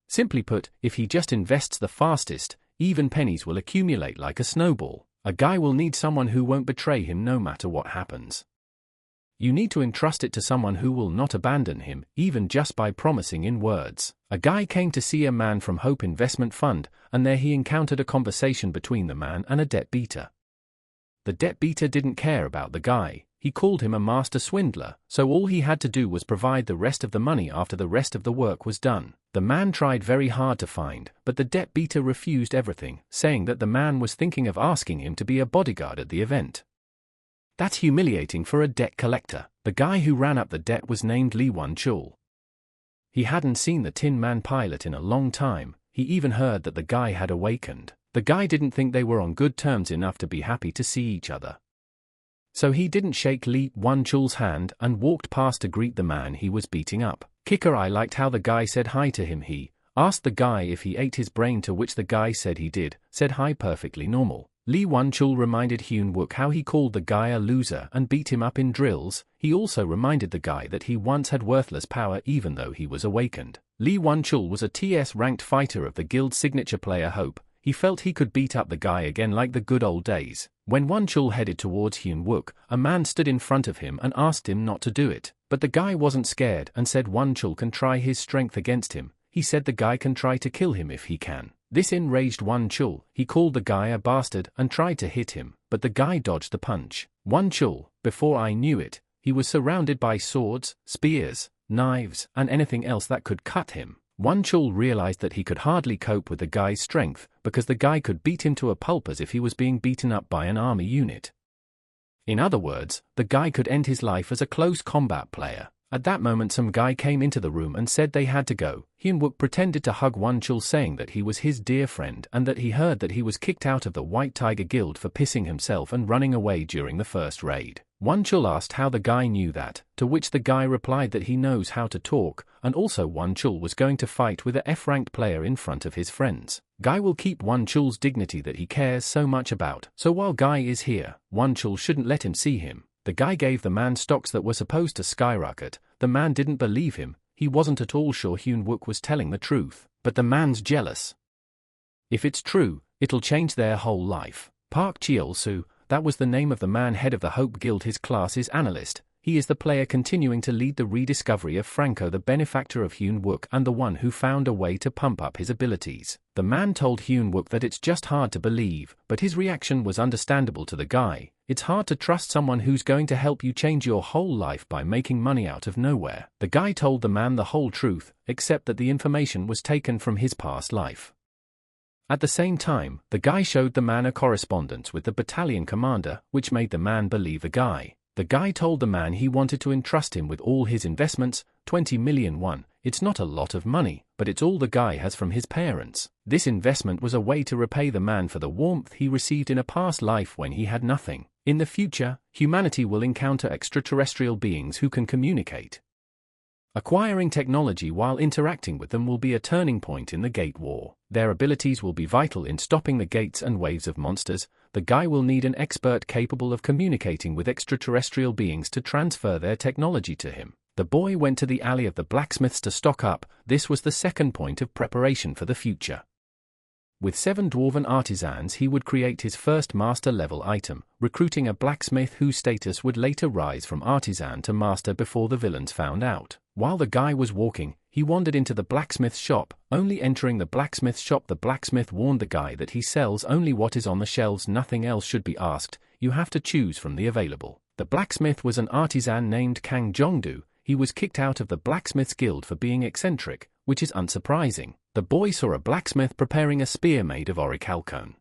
Simply put, if he just invests the fastest, even pennies will accumulate like a snowball. A guy will need someone who won't betray him no matter what happens. You need to entrust it to someone who will not abandon him, even just by promising in words. A guy came to see a man from Hope Investment Fund, and there he encountered a conversation between the man and a debt beater. The debt beater didn't care about the guy. He called him a master swindler, so all he had to do was provide the rest of the money after the rest of the work was done. The man tried very hard to find, but the debt beater refused everything, saying that the man was thinking of asking him to be a bodyguard at the event. That's humiliating for a debt collector. The guy who ran up the debt was named Lee Won-chul. He hadn't seen the Tin Man pilot in a long time. He even heard that the guy had awakened. The guy didn't think they were on good terms enough to be happy to see each other. So he didn't shake Lee Won-chul's hand and walked past to greet the man he was beating up. Kicker, I liked how the guy said hi to him. He asked the guy if he ate his brain, to which the guy said he did, said hi perfectly normal. Lee Won-chul reminded Hyun-wook how he called the guy a loser and beat him up in drills. He also reminded the guy that he once had worthless power even though he was awakened. Lee Won-chul was a TS-ranked fighter of the guild's signature player Hope. He felt he could beat up the guy again like the good old days. When Won-chul headed towards Hyun-wook, a man stood in front of him and asked him not to do it. But the guy wasn't scared and said Won-chul can try his strength against him. He said the guy can try to kill him if he can. This enraged Won-chul. He called the guy a bastard and tried to hit him, but the guy dodged the punch. Won-chul, before I knew it, he was surrounded by swords, spears, knives, and anything else that could cut him. Won-chul realized that he could hardly cope with the guy's strength, because the guy could beat him to a pulp as if he was being beaten up by an army unit. In other words, the guy could end his life as a close combat player. At that moment some guy came into the room and said they had to go. Hyun-wook pretended to hug Won-chul, saying that he was his dear friend and that he heard that he was kicked out of the White Tiger Guild for pissing himself and running away during the first raid. Won-chul asked how the guy knew that, to which the guy replied that he knows how to talk, and also Won-chul was going to fight with a F-ranked player in front of his friends. Guy will keep Won-chul's dignity that he cares so much about, so while Guy is here, Won-chul shouldn't let him see him. The guy gave the man stocks that were supposed to skyrocket. The man didn't believe him. He wasn't at all sure Hyun-wook was telling the truth, but the man's jealous. If it's true, it'll change their whole life. Park Cheol-soo, that was the name of the man head of the Hope Guild. His class is analyst. He is the player continuing to lead the rediscovery of Franco, the benefactor of Hyun-wook and the one who found a way to pump up his abilities. The man told Hyun-wook that it's just hard to believe, but his reaction was understandable to the guy. It's hard to trust someone who's going to help you change your whole life by making money out of nowhere. The guy told the man the whole truth, except that the information was taken from his past life. At the same time, the guy showed the man a correspondence with the battalion commander, which made the man believe the guy. The guy told the man he wanted to entrust him with all his investments, 20 million won. It's not a lot of money, but it's all the guy has from his parents. This investment was a way to repay the man for the warmth he received in a past life when he had nothing. In the future, humanity will encounter extraterrestrial beings who can communicate. Acquiring technology while interacting with them will be a turning point in the Gate War. Their abilities will be vital in stopping the gates and waves of monsters. The guy will need an expert capable of communicating with extraterrestrial beings to transfer their technology to him. The boy went to the alley of the blacksmiths to stock up. This was the second point of preparation for the future. With 7 dwarven artisans he would create his first master-level item, recruiting a blacksmith whose status would later rise from artisan to master before the villains found out. While the guy was walking, he wandered into the blacksmith's shop. Only entering the blacksmith's shop, the blacksmith warned the guy that he sells only what is on the shelves, nothing else should be asked, you have to choose from the available. The blacksmith was an artisan named Kang Jong-do. He was kicked out of the blacksmith's guild for being eccentric, which is unsurprising. The boy saw a blacksmith preparing a spear made of orichalcone.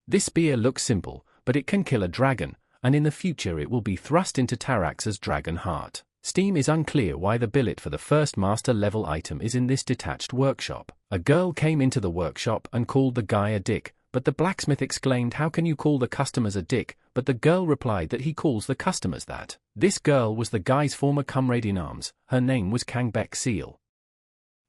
This spear looks simple, but it can kill a dragon, and in the future it will be thrust into Tarax's dragon heart. Steam is unclear why the billet for the first master-level item is in this detached workshop. A girl came into the workshop and called the guy a dick, but the blacksmith exclaimed, "How can you call the customers a dick?" But the girl replied that he calls the customers that. This girl was the guy's former comrade in arms. Her name was Kang Baek-seal.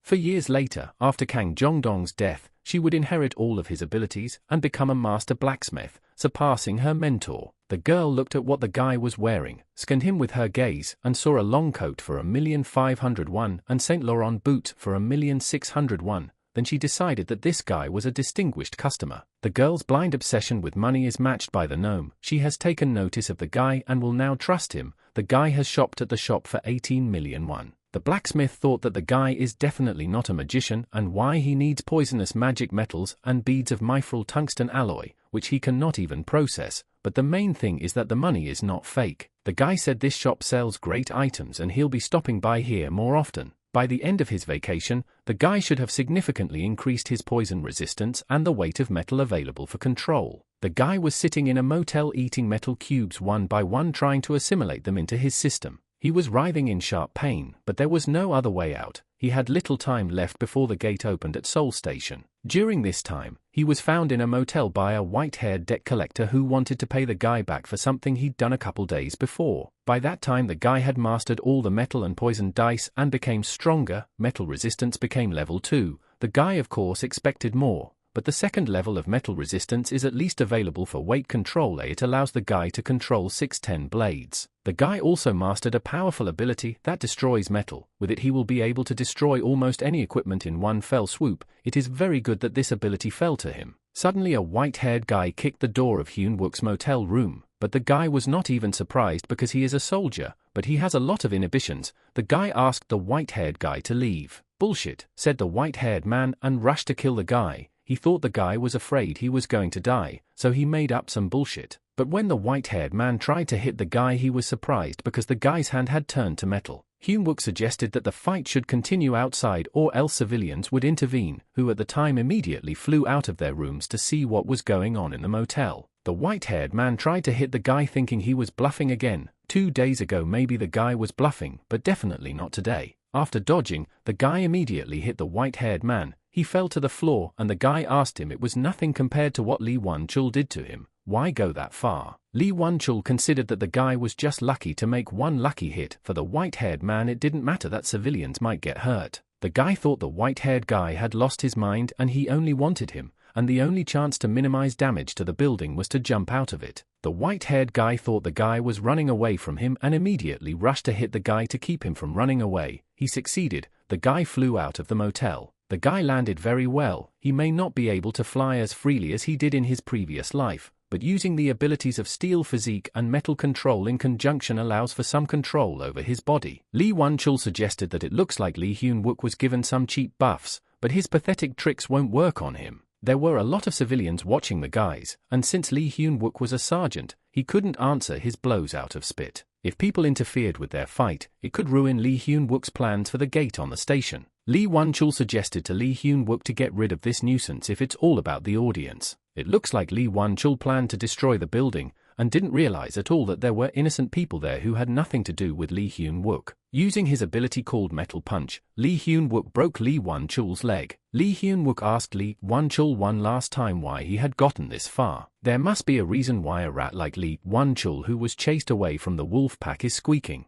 For years later, after Kang Jong-dong's death, she would inherit all of his abilities and become a master blacksmith, surpassing her mentor. The girl looked at what the guy was wearing, scanned him with her gaze, and saw a long coat for 1,500,000 won and Saint Laurent boot for 1,600,000 won. Then she decided that this guy was a distinguished customer. The girl's blind obsession with money is matched by the gnome. She has taken notice of the guy and will now trust him. The guy has shopped at the shop for 18 million won. The blacksmith thought that the guy is definitely not a magician and why he needs poisonous magic metals and beads of mithril tungsten alloy, which he cannot even process, but the main thing is that the money is not fake. The guy said this shop sells great items and he'll be stopping by here more often. By the end of his vacation, the guy should have significantly increased his poison resistance and the weight of metal available for control. The guy was sitting in a motel eating metal cubes one by one, trying to assimilate them into his system. He was writhing in sharp pain, but there was no other way out. He had little time left before the gate opened at Seoul Station. During this time, he was found in a motel by a white-haired debt collector who wanted to pay the guy back for something he'd done a couple days before. By that time the guy had mastered all the metal and poison dice and became stronger. Metal resistance became level 2. The guy of course expected more, but the second level of metal resistance is at least available for weight control. It allows the guy to control 610 blades. The guy also mastered a powerful ability that destroys metal. With it he will be able to destroy almost any equipment in one fell swoop. It is very good that this ability fell to him. Suddenly a white-haired guy kicked the door of Hyun-wook's motel room, but the guy was not even surprised because he is a soldier, but he has a lot of inhibitions. The guy asked the white-haired guy to leave. "Bullshit," said the white-haired man and rushed to kill the guy. He thought the guy was afraid he was going to die, so he made up some bullshit. But when the white-haired man tried to hit the guy he was surprised because the guy's hand had turned to metal. Hyun-wook suggested that the fight should continue outside or else civilians would intervene, who at the time immediately flew out of their rooms to see what was going on in the motel. The white-haired man tried to hit the guy thinking he was bluffing again. 2 days ago maybe the guy was bluffing, but definitely not today. After dodging, the guy immediately hit the white-haired man. He fell to the floor and the guy asked him it was nothing compared to what Lee Won-chul did to him. Why go that far? Lee Won-chul considered that the guy was just lucky to make one lucky hit. For the white-haired man it didn't matter that civilians might get hurt. The guy thought the white-haired guy had lost his mind and he only wanted him, and the only chance to minimize damage to the building was to jump out of it. The white-haired guy thought the guy was running away from him and immediately rushed to hit the guy to keep him from running away. He succeeded. The guy flew out of the motel. The guy landed very well. He may not be able to fly as freely as he did in his previous life, but using the abilities of steel physique and metal control in conjunction allows for some control over his body. Lee Won-chul suggested that it looks like Lee Hyun-wook was given some cheap buffs, but his pathetic tricks won't work on him. There were a lot of civilians watching the guys, and since Lee Hyun-wook was a sergeant, he couldn't answer his blows out of spit. If people interfered with their fight, it could ruin Lee Hyun-wook's plans for the gate on the station. Lee Won-chul suggested to Lee Hyun-wook to get rid of this nuisance if it's all about the audience. It looks like Lee Won-chul planned to destroy the building, and didn't realize at all that there were innocent people there who had nothing to do with Lee Hyun-wook. Using his ability called Metal Punch, Lee Hyun-wook broke Lee Won-chul's leg. Lee Hyun-wook asked Lee Won-chul one last time why he had gotten this far. There must be a reason why a rat like Lee Won-chul who was chased away from the wolf pack is squeaking.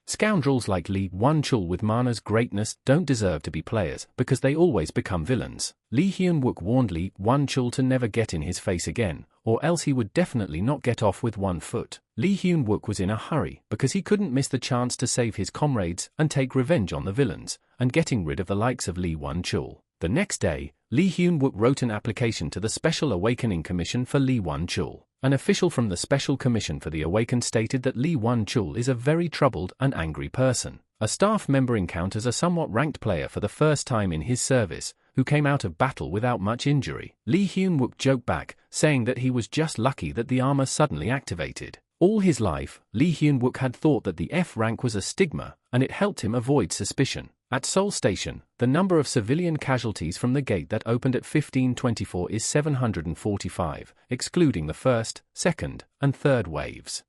Scoundrels like Lee Won-chul with Mana's greatness don't deserve to be players because they always become villains. Lee Hyun-wook warned Lee Won-chul to never get in his face again, or else he would definitely not get off with 1 foot. Lee Hyun-wook was in a hurry because he couldn't miss the chance to save his comrades and take revenge on the villains, and getting rid of the likes of Lee Won-chul. The next day, Lee Hyun-wook wrote an application to the Special Awakening Commission for Lee Won-chul. An official from the Special Commission for the Awakened stated that Lee Won-chul is a very troubled and angry person. A staff member encounters a somewhat ranked player for the first time in his service, who came out of battle without much injury. Lee Hyun-wook joked back, saying that he was just lucky that the armor suddenly activated. All his life, Lee Hyun-wook had thought that the F rank was a stigma, and it helped him avoid suspicion. At Seoul Station, the number of civilian casualties from the gate that opened at 15:24 is 745, excluding the first, second, and third waves.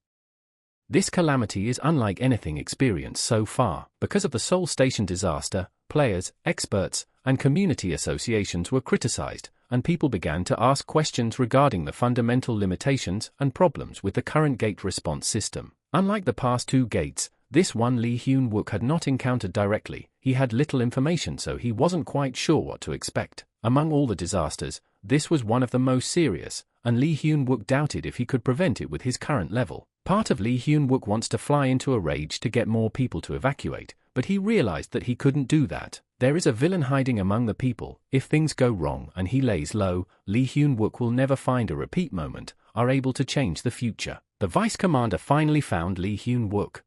This calamity is unlike anything experienced so far. Because of the Seoul Station disaster, players, experts, and community associations were criticized, and people began to ask questions regarding the fundamental limitations and problems with the current gate response system. Unlike the past 2 gates, this one Lee Hyun-wook had not encountered directly. He had little information, so he wasn't quite sure what to expect. Among all the disasters, this was one of the most serious, and Lee Hyun-wook doubted if he could prevent it with his current level. Part of Lee Hyun-wook wants to fly into a rage to get more people to evacuate, but he realized that he couldn't do that. There is a villain hiding among the people. If things go wrong and he lays low, Lee Hyun-wook will never find a repeat moment, are able to change the future. The vice commander finally found Lee Hyun-wook.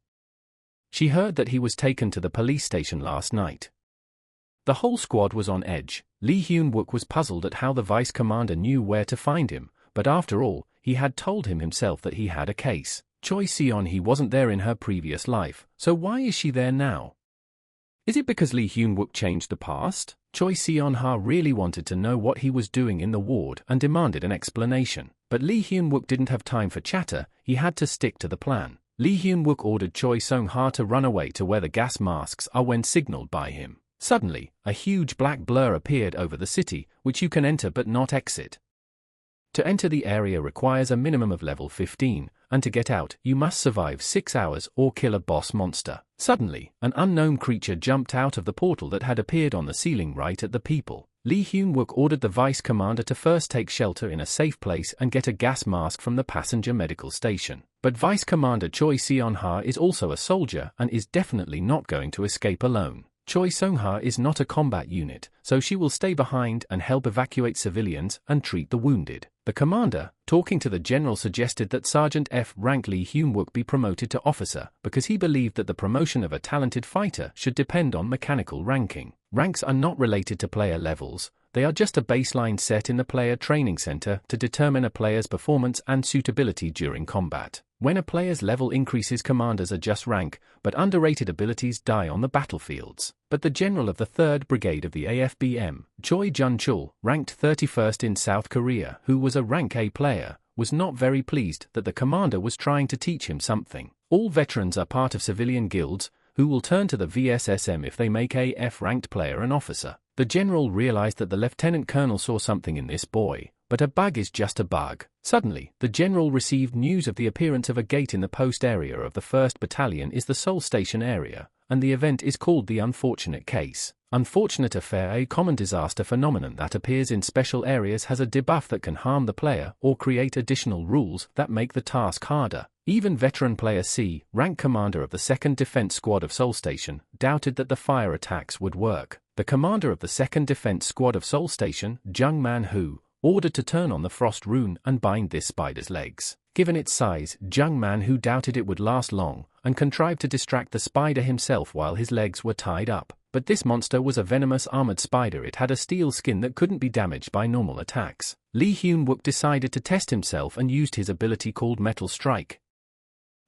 She heard that he was taken to the police station last night. The whole squad was on edge. Lee Hyun-wook was puzzled at how the vice commander knew where to find him, but after all, he had told him himself that he had a case. Choi Seon he wasn't there in her previous life, so why is she there now? Is it because Lee Hyun-wook changed the past? Choi Seon-ha really wanted to know what he was doing in the ward and demanded an explanation. But Lee Hyun-wook didn't have time for chatter, he had to stick to the plan. Lee Hyun-wook ordered Choi Sung-ha to run away to where the gas masks are when signaled by him. Suddenly, a huge black blur appeared over the city, which you can enter but not exit. To enter the area requires a minimum of level 15, and to get out, you must survive 6 hours or kill a boss monster. Suddenly, an unknown creature jumped out of the portal that had appeared on the ceiling right at the people. Lee Hyun-wook ordered the vice commander to first take shelter in a safe place and get a gas mask from the passenger medical station. But Vice Commander Choi Seon-ha is also a soldier and is definitely not going to escape alone. Choi Sung-ha is not a combat unit, so she will stay behind and help evacuate civilians and treat the wounded. The commander, talking to the general, suggested that Sergeant F. rank Lee Hyun-wook be promoted to officer because he believed that the promotion of a talented fighter should depend on mechanical ranking. Ranks are not related to player levels, they are just a baseline set in the player training center to determine a player's performance and suitability during combat. When a player's level increases, commanders adjust rank, but underrated abilities die on the battlefields. But the general of the 3rd Brigade of the AFBM, Choi Jun-chul, ranked 31st in South Korea, who was a rank A player, was not very pleased that the commander was trying to teach him something. All veterans are part of civilian guilds, who will turn to the VSSM if they make a F-ranked player an officer. The general realized that the lieutenant colonel saw something in this boy, but a bug is just a bug. Suddenly, the general received news of the appearance of a gate in the post area of the 1st Battalion is the Seoul Station area, and the event is called the Unfortunate Case. Unfortunate affair, a common disaster phenomenon that appears in special areas, has a debuff that can harm the player or create additional rules that make the task harder. Even veteran player C, rank commander of the 2nd Defense Squad of Seoul Station, doubted that the fire attacks would work. The commander of the 2nd Defense Squad of Seoul Station, Jung Man-hoo, ordered to turn on the frost rune and bind this spider's legs. Given its size, Jung Man-hoo doubted it would last long, and contrived to distract the spider himself while his legs were tied up. But this monster was a venomous armored spider. It had a steel skin that couldn't be damaged by normal attacks. Lee Hyun-wook decided to test himself and used his ability called Metal Strike.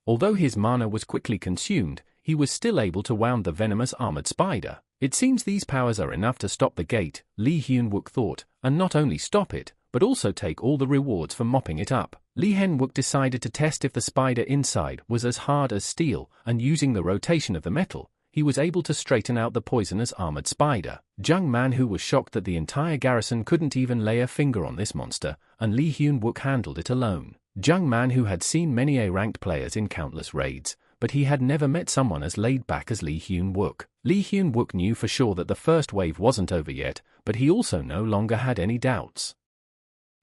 Although his mana was quickly consumed, he was still able to wound the venomous armored spider. It seems these powers are enough to stop the gate, Lee Hyun-wook thought, and not only stop it, but also take all the rewards for mopping it up. Lee Hyun-wook decided to test if the spider inside was as hard as steel, and using the rotation of the metal, he was able to straighten out the poisonous armored spider. Jung Man-hoo was shocked that the entire garrison couldn't even lay a finger on this monster, and Lee Hyun-wook handled it alone. Jung Man-hoo had seen many A-ranked players in countless raids, but he had never met someone as laid back as Lee Hyun-wook. Lee Hyun-wook knew for sure that the first wave wasn't over yet, but he also no longer had any doubts.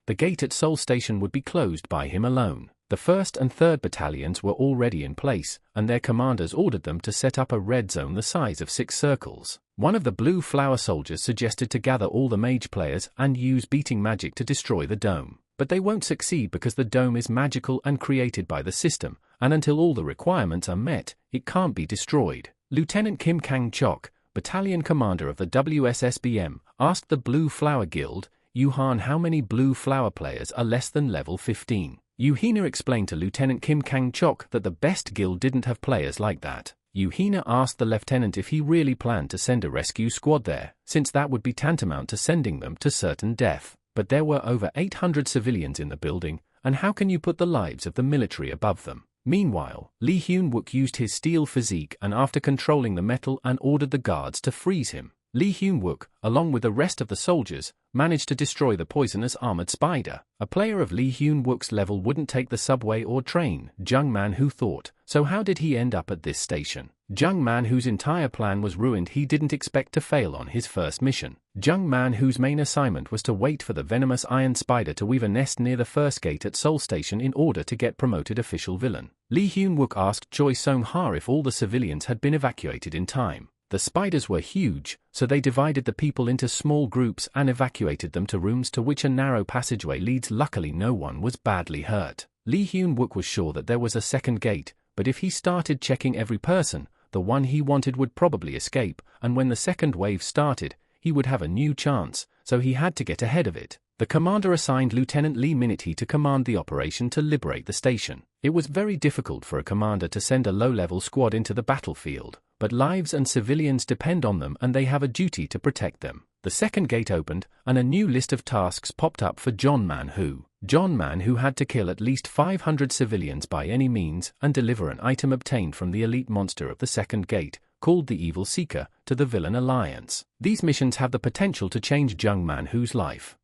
The gate at Seoul Station would be closed by him alone. The 1st and 3rd Battalions were already in place, and their commanders ordered them to set up a red zone the size of 6 circles. One of the blue flower soldiers suggested to gather all the mage players and use beating magic to destroy the dome. But they won't succeed because the dome is magical and created by the system, and until all the requirements are met, it can't be destroyed. Lieutenant Kim Kang-chok, battalion commander of the WSSBM, asked the Blue Flower Guild, "Yuhan, how many blue flower players are less than level 15? Yuhina explained to Lieutenant Kim Kang-chok that the best guild didn't have players like that. Yuhina asked the lieutenant if he really planned to send a rescue squad there, since that would be tantamount to sending them to certain death. But there were over 800 civilians in the building, and how can you put the lives of the military above them? Meanwhile, Lee Hyun-wook used his steel physique and after controlling the metal and ordered the guards to freeze him. Lee Hyun-wook, along with the rest of the soldiers, managed to destroy the poisonous armored spider. A player of Lee Hyun-wook's level wouldn't take the subway or train, Jung Man-hoo thought. So how did he end up at this station? Jung Man-hoo's entire plan was ruined. He didn't expect to fail on his first mission. Jung Man-hoo's main assignment was to wait for the venomous iron spider to weave a nest near the first gate at Seoul Station in order to get promoted official villain. Lee Hyun-wook asked Choi Sung-ha if all the civilians had been evacuated in time. The spiders were huge, so they divided the people into small groups and evacuated them to rooms to which a narrow passageway leads. Luckily no one was badly hurt. Lee Hyun-wook was sure that there was a second gate, but if he started checking every person, the one he wanted would probably escape, and when the second wave started, he would have a new chance, so he had to get ahead of it. The commander assigned Lieutenant Lee Minute to command the operation to liberate the station. It was very difficult for a commander to send a low-level squad into the battlefield, but lives and civilians depend on them and they have a duty to protect them. The second gate opened, and a new list of tasks popped up for John Manhwa. John Manhwa had to kill at least 500 civilians by any means and deliver an item obtained from the elite monster of the second gate, called the Evil Seeker, to the Villain Alliance. These missions have the potential to change John Manhwa's life,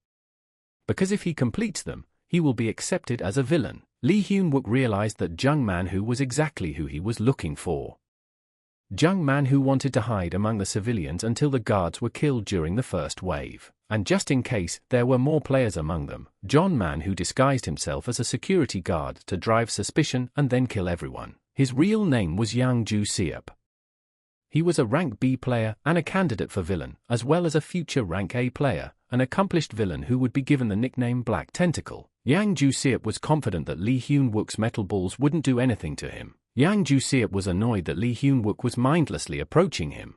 because if he completes them, he will be accepted as a villain. Lee Hyun-wook realized that Jung Man-hoo was exactly who he was looking for. Jung Man-hoo wanted to hide among the civilians until the guards were killed during the first wave. And just in case there were more players among them, John Man-hoo disguised himself as a security guard to drive suspicion and then kill everyone. His real name was Yang Ju-seop. He was a rank B player and a candidate for villain, as well as a future rank A player, an accomplished villain who would be given the nickname Black Tentacle. Yang Ju-seop was confident that Lee Hyun-wook's metal balls wouldn't do anything to him. Yang Ju-seop was annoyed that Lee Hyun-wook was mindlessly approaching him.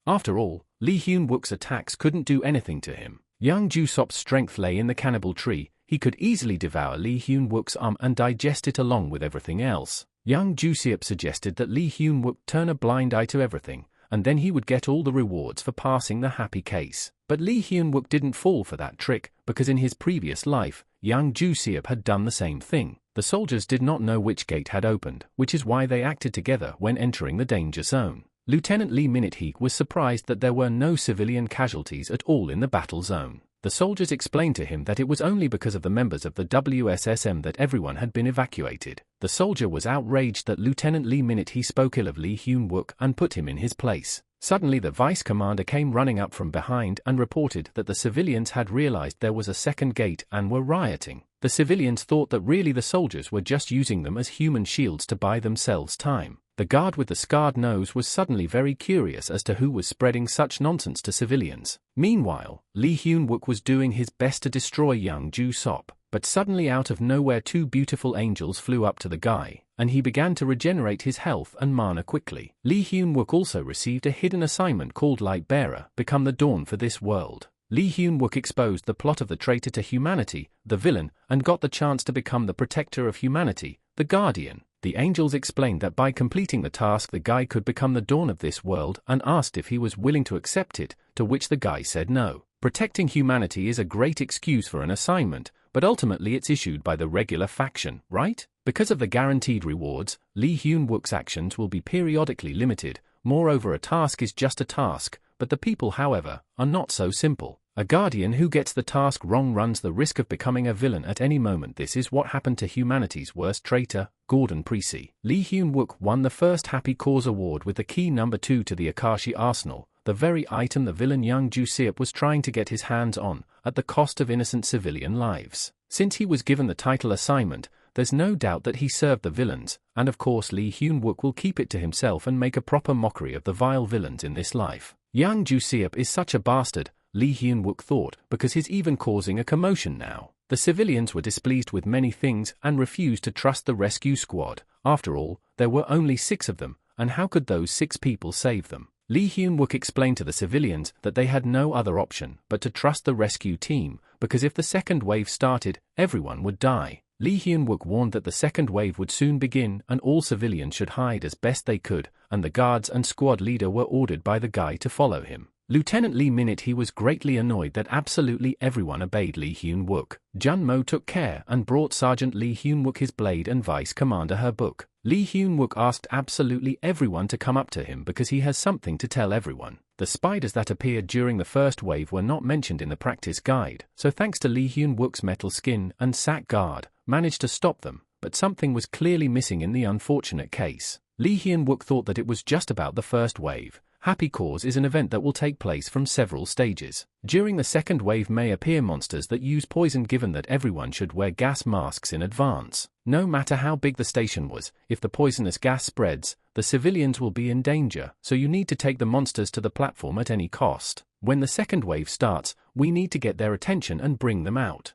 After all, Lee Hyun-wook's attacks couldn't do anything to him. Yang Ju-seop's strength lay in the cannibal tree. He could easily devour Lee Hyun-wook's arm and digest it along with everything else. Yang Ju-seop suggested that Lee Hyun-wook turn a blind eye to everything, and then he would get all the rewards for passing the happy case. But Lee Hyun-wook didn't fall for that trick, because in his previous life, Yang Ju-seop had done the same thing. The soldiers did not know which gate had opened, which is why they acted together when entering the danger zone. Lieutenant Lee Minute was surprised that there were no civilian casualties at all in the battle zone. The soldiers explained to him that it was only because of the members of the WSSM that everyone had been evacuated. The soldier was outraged that Lieutenant Lee Minute spoke ill of Lee Hyun-wook and put him in his place. Suddenly the vice commander came running up from behind and reported that the civilians had realized there was a second gate and were rioting. The civilians thought that really the soldiers were just using them as human shields to buy themselves time. The guard with the scarred nose was suddenly very curious as to who was spreading such nonsense to civilians. Meanwhile, Lee Hyun-wook was doing his best to destroy Yang Ju-seop, but suddenly out of nowhere two beautiful angels flew up to the guy, and he began to regenerate his health and mana quickly. Lee Hyun-wook also received a hidden assignment called Light Bearer, become the dawn for this world. Lee Hyun-wook exposed the plot of the traitor to humanity, the villain, and got the chance to become the protector of humanity, the guardian. The angels explained that by completing the task the guy could become the dawn of this world and asked if he was willing to accept it, to which the guy said no. Protecting humanity is a great excuse for an assignment, but ultimately it's issued by the regular faction, right? Because of the guaranteed rewards, Lee Hyun-wook's actions will be periodically limited. Moreover, a task is just a task, but the people, however, are not so simple. A guardian who gets the task wrong runs the risk of becoming a villain at any moment. This is what happened to humanity's worst traitor, Gordon Precy. Lee Hyun-wook won the first Happy Cause Award with the key number 2 to the Akashi Arsenal, the very item the villain Yang Ju-seop was trying to get his hands on, at the cost of innocent civilian lives. Since he was given the title assignment, there's no doubt that he served the villains, and of course Lee Hyun-wook will keep it to himself and make a proper mockery of the vile villains in this life. Yang Ju-seop is such a bastard, Lee Hyun-wook thought, because he's even causing a commotion now. The civilians were displeased with many things and refused to trust the rescue squad. After all, there were only 6 of them, and how could those 6 people save them? Lee Hyun-wook explained to the civilians that they had no other option but to trust the rescue team, because if the second wave started, everyone would die. Lee Hyun-wook warned that the second wave would soon begin and all civilians should hide as best they could, and the guards and squad leader were ordered by the guy to follow him. Lieutenant Lee Minute was greatly annoyed that absolutely everyone obeyed Lee Hyun-wook. Jun Mo took care and brought Sergeant Lee Hyun-wook his blade and Vice Commander her book. Lee Hyun-wook asked absolutely everyone to come up to him because he has something to tell everyone. The spiders that appeared during the first wave were not mentioned in the practice guide, so thanks to Lee Hyun-wook's metal skin and sack guard, managed to stop them, but something was clearly missing in the unfortunate case. Lee Hyun-wook thought that it was just about the first wave. Happy Cause is an event that will take place from several stages. During the second wave may appear monsters that use poison, given that everyone should wear gas masks in advance. No matter how big the station was, if the poisonous gas spreads, the civilians will be in danger, so you need to take the monsters to the platform at any cost. When the second wave starts, we need to get their attention and bring them out.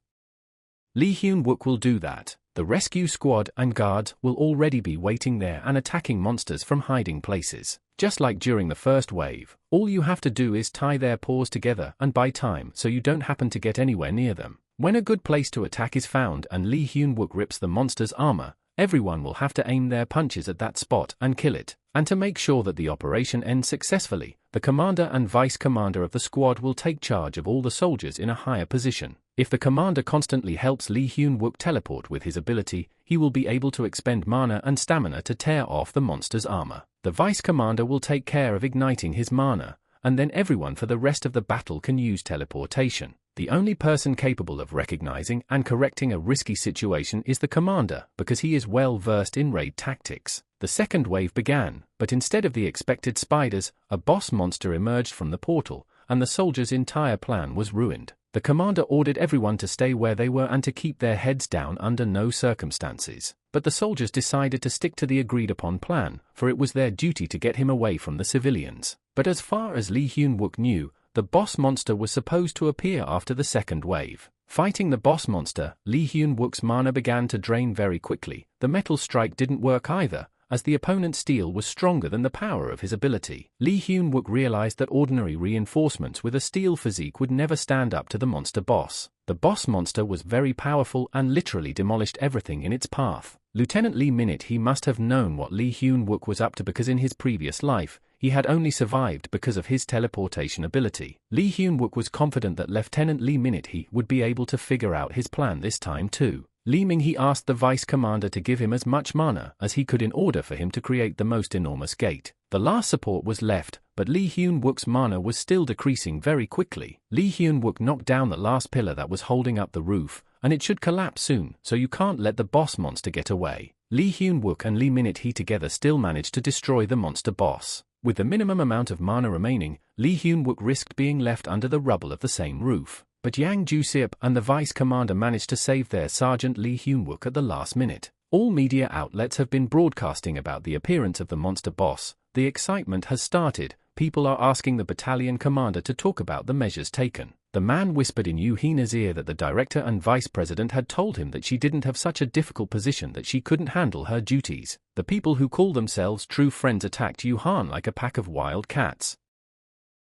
Lee Hyun-wook will do that. The rescue squad and guards will already be waiting there and attacking monsters from hiding places. Just like during the first wave, all you have to do is tie their paws together and buy time so you don't happen to get anywhere near them. When a good place to attack is found and Lee Hyun-wook rips the monster's armor, everyone will have to aim their punches at that spot and kill it. And to make sure that the operation ends successfully, the commander and vice commander of the squad will take charge of all the soldiers in a higher position. If the commander constantly helps Lee Hyun-wook teleport with his ability, he will be able to expend mana and stamina to tear off the monster's armor. The vice commander will take care of igniting his mana, and then everyone for the rest of the battle can use teleportation. The only person capable of recognizing and correcting a risky situation is the commander, because he is well versed in raid tactics. The second wave began, but instead of the expected spiders, a boss monster emerged from the portal, and the soldiers' entire plan was ruined. The commander ordered everyone to stay where they were and to keep their heads down under no circumstances. But the soldiers decided to stick to the agreed-upon plan, for it was their duty to get him away from the civilians. But as far as Lee Hyun-wook knew, the boss monster was supposed to appear after the second wave. Fighting the boss monster, Lee Hyun-wook's mana began to drain very quickly. The metal strike didn't work either, as the opponent's steel was stronger than the power of his ability. Lee Hyun-wook realized that ordinary reinforcements with a steel physique would never stand up to the monster boss. The boss monster was very powerful and literally demolished everything in its path. Lieutenant Lee Minute he must have known what Lee Hyun-wook was up to, because in his previous life, he had only survived because of his teleportation ability. Lee Hyun-wook was confident that Lieutenant Lee Minute he would be able to figure out his plan this time too. Lee Ming he asked the vice commander to give him as much mana as he could in order for him to create the most enormous gate. The last support was left, but Lee Hyun-wook's mana was still decreasing very quickly. Lee Hyun-wook knocked down the last pillar that was holding up the roof, and it should collapse soon, so you can't let the boss monster get away. Lee Hyun-wook and Lee Minute he together still managed to destroy the monster boss. With the minimum amount of mana remaining, Lee Hyun-wook risked being left under the rubble of the same roof. But Yang Ju-seop and the vice commander managed to save their Sergeant Lee Hyun-wook at the last minute. All media outlets have been broadcasting about the appearance of the monster boss. The excitement has started. People are asking the battalion commander to talk about the measures taken. The man whispered in Yoo Hina's ear that the director and vice president had told him that she didn't have such a difficult position that she couldn't handle her duties. The people who call themselves true friends attacked Yoo Han like a pack of wild cats.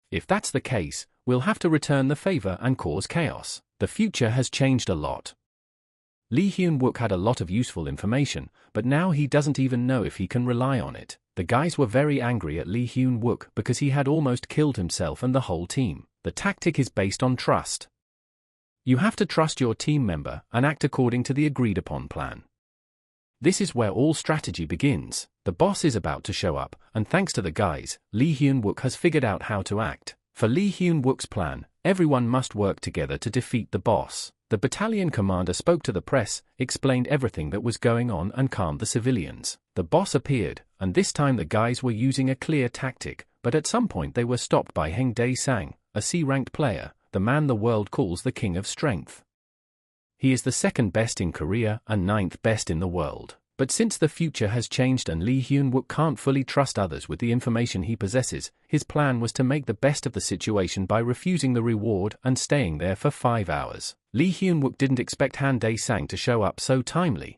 If that's the case, we'll have to return the favor and cause chaos. The future has changed a lot. Lee Hyun-wook had a lot of useful information, but now he doesn't even know if he can rely on it. The guys were very angry at Lee Hyun-wook because he had almost killed himself and the whole team. The tactic is based on trust. You have to trust your team member and act according to the agreed-upon plan. This is where all strategy begins. The boss is about to show up, and thanks to the guys, Lee Hyun-wook has figured out how to act. For Lee Hyun-wook's plan, everyone must work together to defeat the boss. The battalion commander spoke to the press, explained everything that was going on and calmed the civilians. The boss appeared, and this time the guys were using a clear tactic, but at some point they were stopped by Heng Dae-sang, a C-ranked player, the man the world calls the King of Strength. He is the second best in Korea and ninth best in the world. But since the future has changed and Lee Hyun-wook can't fully trust others with the information he possesses, his plan was to make the best of the situation by refusing the reward and staying there for 5 hours. Lee Hyun-wook didn't expect Han Dae-sang to show up so timely.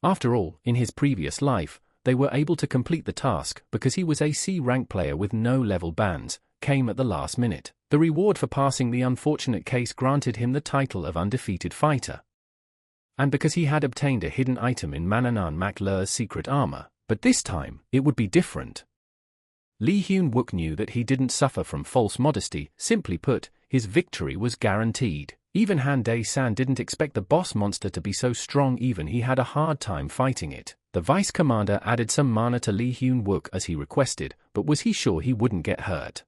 After all, in his previous life, they were able to complete the task because he was a C-rank player with no level bans, came at the last minute. The reward for passing the unfortunate case granted him the title of undefeated fighter. And because he had obtained a hidden item in Mananan Makler's secret armor, but this time, it would be different. Lee Hyun-wook knew that he didn't suffer from false modesty. Simply put, his victory was guaranteed. Even Han Dae-san didn't expect the boss monster to be so strong, even he had a hard time fighting it. The vice commander added some mana to Lee Hyun-wook as he requested, but was he sure he wouldn't get hurt?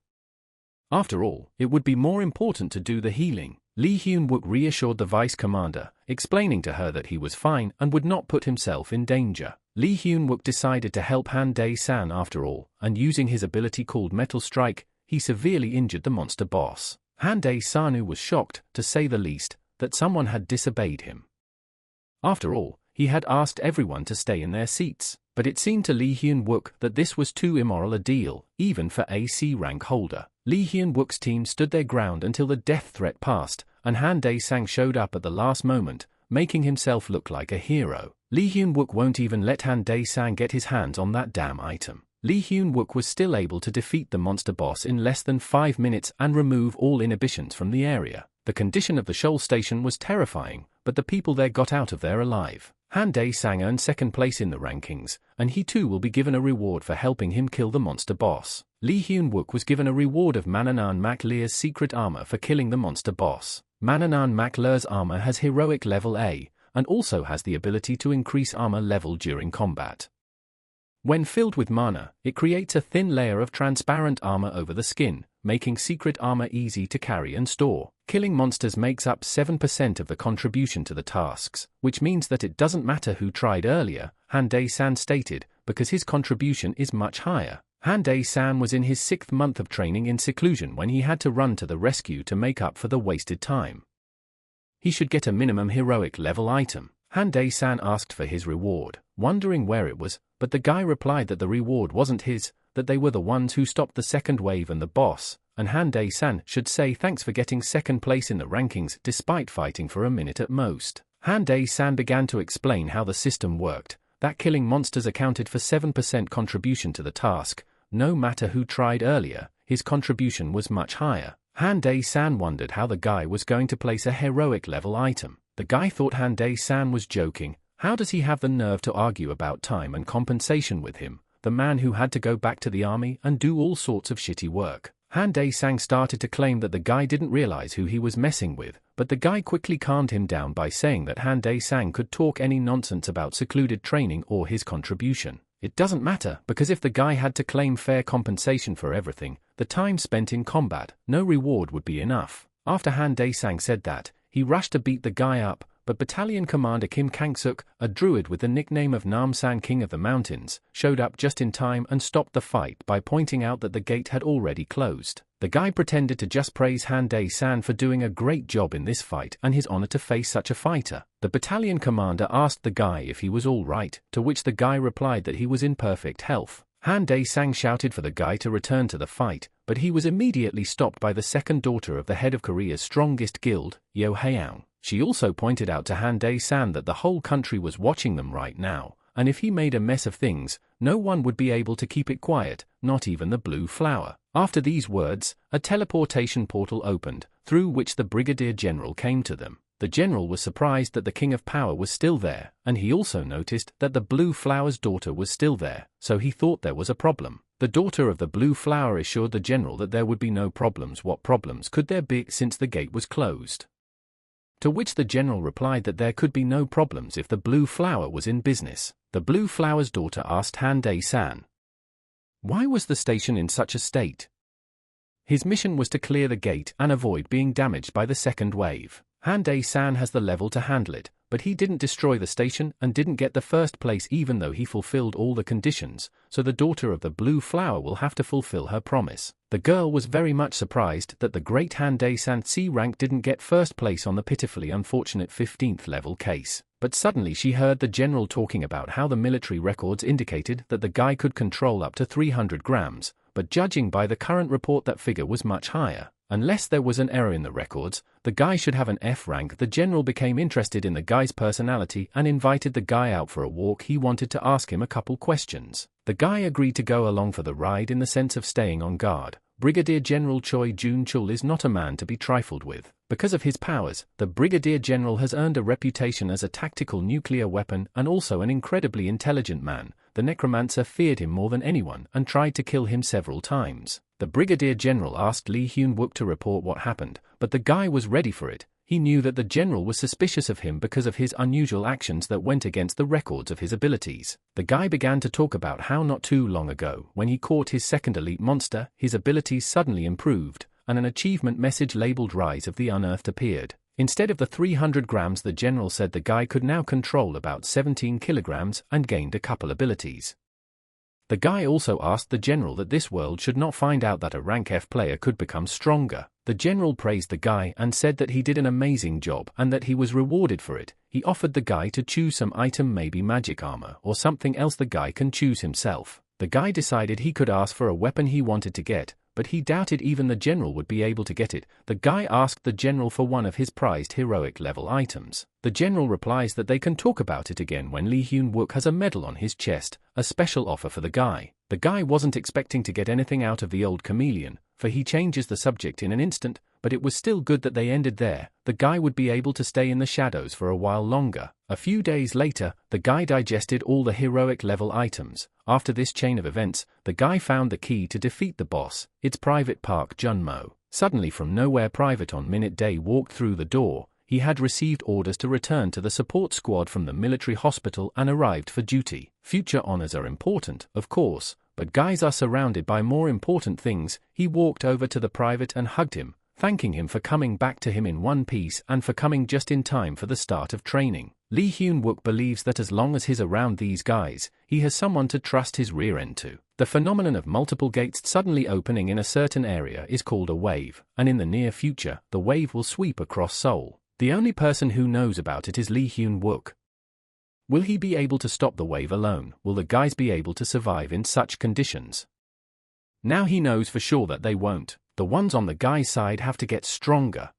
After all, it would be more important to do the healing. Lee Hyun-wook reassured the vice commander, explaining to her that he was fine and would not put himself in danger. Lee Hyun-wook decided to help Han Dae-san after all, and using his ability called Metal Strike, he severely injured the monster boss. Han Dae-san was shocked, to say the least, that someone had disobeyed him. After all, he had asked everyone to stay in their seats, but it seemed to Lee Hyun-wook that this was too immoral a deal, even for a C-rank holder. Lee Hyun-wook's team stood their ground until the death threat passed, and Han Dae-sang showed up at the last moment, making himself look like a hero. Lee Hyun-wook won't even let Han Dae-sang get his hands on that damn item. Lee Hyun-wook was still able to defeat the monster boss in less than 5 minutes and remove all inhibitions from the area. The condition of the Shoal Station was terrifying, but the people there got out of there alive. Han Dae-sang earned second place in the rankings, and he too will be given a reward for helping him kill the monster boss. Lee Hyun-wook was given a reward of Mananan Mak Lear's secret armor for killing the monster boss. Mananan Mak Lear's armor has heroic level A, and also has the ability to increase armor level during combat. When filled with mana, it creates a thin layer of transparent armor over the skin, making secret armor easy to carry and store. Killing monsters makes up 7% of the contribution to the tasks, which means that it doesn't matter who tried earlier, Han Dae-san stated, because his contribution is much higher. Han Dae-san was in his 6th month of training in seclusion when he had to run to the rescue to make up for the wasted time. He should get a minimum heroic level item. Han Dae-san asked for his reward, wondering where it was, but the guy replied that the reward wasn't his, that they were the ones who stopped the second wave and the boss, and Han Dae-san should say thanks for getting second place in the rankings despite fighting for a minute at most. Han Dae-san began to explain how the system worked, that killing monsters accounted for 7% contribution to the task. No matter who tried earlier, his contribution was much higher. Han Dae-san wondered how the guy was going to place a heroic level item. The guy thought Han Dae-san was joking. How does he have the nerve to argue about time and compensation with him, the man who had to go back to the army and do all sorts of shitty work? Han Dae-sang started to claim that the guy didn't realize who he was messing with, but the guy quickly calmed him down by saying that Han Dae-sang could talk any nonsense about secluded training or his contribution. It doesn't matter, because if the guy had to claim fair compensation for everything, the time spent in combat, no reward would be enough. After Han Dae-sang said that, he rushed to beat the guy up, but Battalion Commander Kim Kang-suk, a druid with the nickname of Namsan King of the Mountains, showed up just in time and stopped the fight by pointing out that the gate had already closed. The guy pretended to just praise Han Dae-san for doing a great job in this fight and his honor to face such a fighter. The battalion commander asked the guy if he was all right, to which the guy replied that he was in perfect health. Han Dae-sang shouted for the guy to return to the fight, but he was immediately stopped by the second daughter of the head of Korea's strongest guild, Yo Haeung. She also pointed out to Han Dae-san that the whole country was watching them right now, and if he made a mess of things, no one would be able to keep it quiet, not even the blue flower. After these words, a teleportation portal opened, through which the Brigadier General came to them. The general was surprised that the King of Power was still there, and he also noticed that the Blue Flower's daughter was still there, so he thought there was a problem. The daughter of the Blue Flower assured the general that there would be no problems. What problems could there be since the gate was closed? To which the general replied that there could be no problems if the Blue Flower was in business. The Blue Flower's daughter asked Han Dae-san, why was the station in such a state? His mission was to clear the gate and avoid being damaged by the second wave. Han Dae-san has the level to handle it, but he didn't destroy the station and didn't get the first place even though he fulfilled all the conditions, so the daughter of the Blue Flower will have to fulfill her promise. The girl was very much surprised that the great Han Dae-san C rank didn't get first place on the pitifully unfortunate 15th level case. But suddenly she heard the general talking about how the military records indicated that the guy could control up to 300 grams, but judging by the current report that figure was much higher. Unless there was an error in the records, the guy should have an F rank. The general became interested in the guy's personality and invited the guy out for a walk. He wanted to ask him a couple questions. The guy agreed to go along for the ride in the sense of staying on guard. Brigadier General Choi Jun-chul is not a man to be trifled with. Because of his powers, the Brigadier General has earned a reputation as a tactical nuclear weapon and also an incredibly intelligent man. The necromancer feared him more than anyone and tried to kill him several times. The Brigadier General asked Lee Hyun-wook to report what happened, but the guy was ready for it. He knew that the general was suspicious of him because of his unusual actions that went against the records of his abilities. The guy began to talk about how not too long ago, when he caught his second elite monster, his abilities suddenly improved, and an achievement message labeled Rise of the Unearthed appeared. Instead of the 300 grams, the general said the guy could now control about 17 kilograms and gained a couple abilities. The guy also asked the general that this world should not find out that a rank F player could become stronger. The general praised the guy and said that he did an amazing job and that he was rewarded for it. He offered the guy to choose some item, maybe magic armor or something else. The guy can choose himself. The guy decided he could ask for a weapon he wanted to get, but he doubted even the general would be able to get it. The guy asked the general for one of his prized heroic level items. The general replies that they can talk about it again when Lee Hyun-wook has a medal on his chest, a special offer for the guy. The guy wasn't expecting to get anything out of the old chameleon, for he changes the subject in an instant, but it was still good that they ended there. The guy would be able to stay in the shadows for a while longer. A few days later, the guy digested all the heroic level items. After this chain of events, the guy found the key to defeat the boss. It's Private Park Jun-mo. Suddenly from nowhere, Private on Minute Day walked through the door. He had received orders to return to the support squad from the military hospital and arrived for duty. Future honors are important, of course, but guys are surrounded by more important things. He walked over to the Private and hugged him, thanking him for coming back to him in one piece and for coming just in time for the start of training. Lee Hyun-wook believes that as long as he's around these guys, he has someone to trust his rear end to. The phenomenon of multiple gates suddenly opening in a certain area is called a wave, and in the near future, the wave will sweep across Seoul. The only person who knows about it is Lee Hyun-wook. Will he be able to stop the wave alone? Will the guys be able to survive in such conditions? Now he knows for sure that they won't. The ones on the guy's side have to get stronger.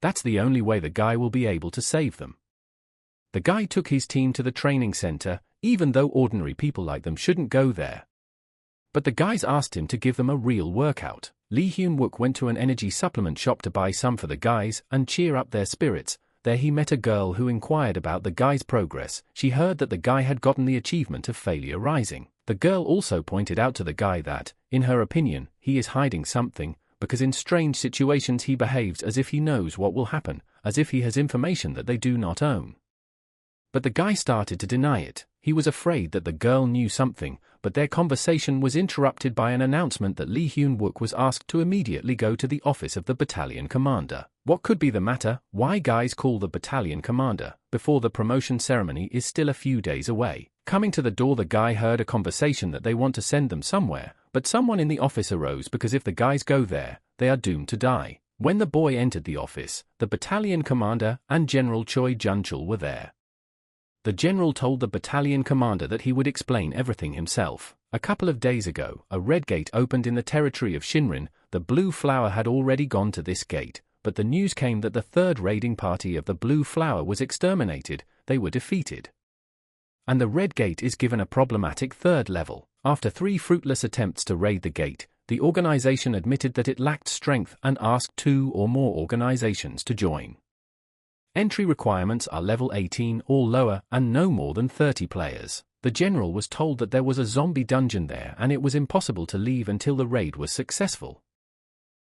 That's the only way the guy will be able to save them. The guy took his team to the training center, even though ordinary people like them shouldn't go there. But the guys asked him to give them a real workout. Lee Hyun-wook went to an energy supplement shop to buy some for the guys and cheer up their spirits. There he met a girl who inquired about the guy's progress. She heard that the guy had gotten the achievement of failure rising. The girl also pointed out to the guy that, in her opinion, he is hiding something, because in strange situations he behaves as if he knows what will happen, as if he has information that they do not own. But the guy started to deny it. He was afraid that the girl knew something, but their conversation was interrupted by an announcement that Lee Hyun-wook was asked to immediately go to the office of the battalion commander. What could be the matter? Why guys call the battalion commander before the promotion ceremony is still a few days away? Coming to the door, the guy heard a conversation that they want to send them somewhere, but someone in the office arose because if the guys go there, they are doomed to die. When the boy entered the office, the battalion commander and General Choi Jun-chul were there. The general told the battalion commander that he would explain everything himself. A couple of days ago, a red gate opened in the territory of Shinrin. The Blue Flower had already gone to this gate, but the news came that the third raiding party of the Blue Flower was exterminated. They were defeated. And the red gate is given a problematic third level. After 3 fruitless attempts to raid the gate, the organization admitted that it lacked strength and asked 2 or more organizations to join. Entry requirements are level 18 or lower and no more than 30 players. The general was told that there was a zombie dungeon there and it was impossible to leave until the raid was successful.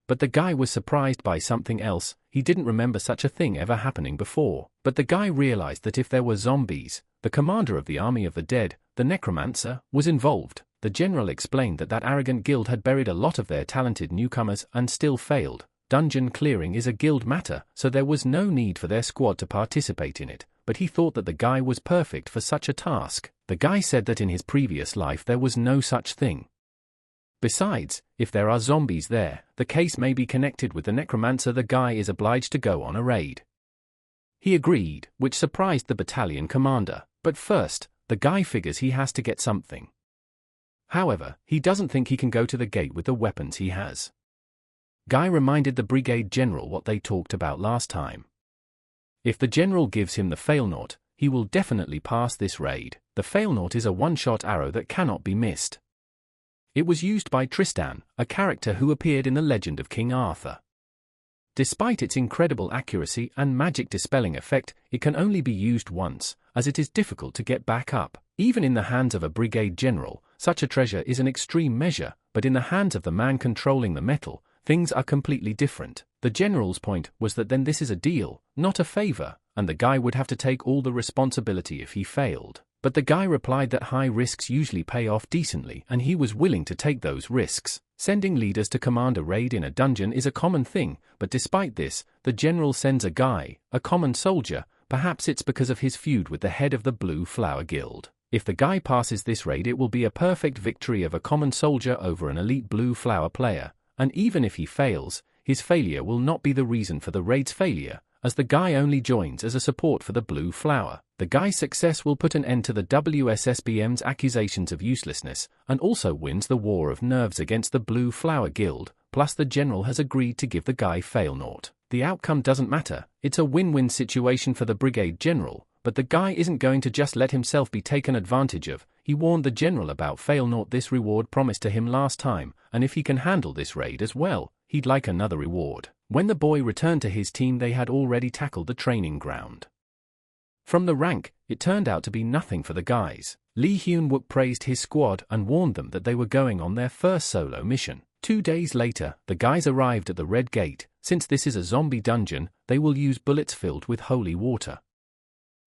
But the guy was surprised by something else. He didn't remember such a thing ever happening before. But the guy realized that if there were zombies, the commander of the army of the dead, the necromancer, was involved. The general explained that that arrogant guild had buried a lot of their talented newcomers and still failed. Dungeon clearing is a guild matter, so there was no need for their squad to participate in it, but he thought that the guy was perfect for such a task. The guy said that in his previous life there was no such thing. Besides, if there are zombies there, the case may be connected with the necromancer. The guy is obliged to go on a raid. He agreed, which surprised the battalion commander. But first, the guy figures he has to get something. However, he doesn't think he can go to the gate with the weapons he has. Guy reminded the brigade general what they talked about last time. If the general gives him the failnaught, he will definitely pass this raid. The failnaught is a one-shot arrow that cannot be missed. It was used by Tristan, a character who appeared in the legend of King Arthur. Despite its incredible accuracy and magic dispelling effect, it can only be used once, as it is difficult to get back up. Even in the hands of a brigade general, such a treasure is an extreme measure, but in the hands of the man controlling the metal, things are completely different. The general's point was that then this is a deal, not a favor, and the guy would have to take all the responsibility if he failed. But the guy replied that high risks usually pay off decently and he was willing to take those risks. Sending leaders to command a raid in a dungeon is a common thing, but despite this, the general sends a guy, a common soldier. Perhaps it's because of his feud with the head of the Blue Flower Guild. If the guy passes this raid, it will be a perfect victory of a common soldier over an elite Blue Flower player, and even if he fails, his failure will not be the reason for the raid's failure, as the guy only joins as a support for the Blue Flower. The guy's success will put an end to the WSSBM's accusations of uselessness, and also wins the war of nerves against the Blue Flower Guild, plus the general has agreed to give the guy Failnaught. The outcome doesn't matter, it's a win-win situation for the brigade general, but the guy isn't going to just let himself be taken advantage of. He warned the general about Failnaught, this reward promised to him last time, and if he can handle this raid as well, he'd like another reward. When the boy returned to his team, they had already tackled the training ground. From the rank, it turned out to be nothing for the guys. Lee Hyun-wook praised his squad and warned them that they were going on their first solo mission. 2 days later, the guys arrived at the Red Gate. Since this is a zombie dungeon, they will use bullets filled with holy water.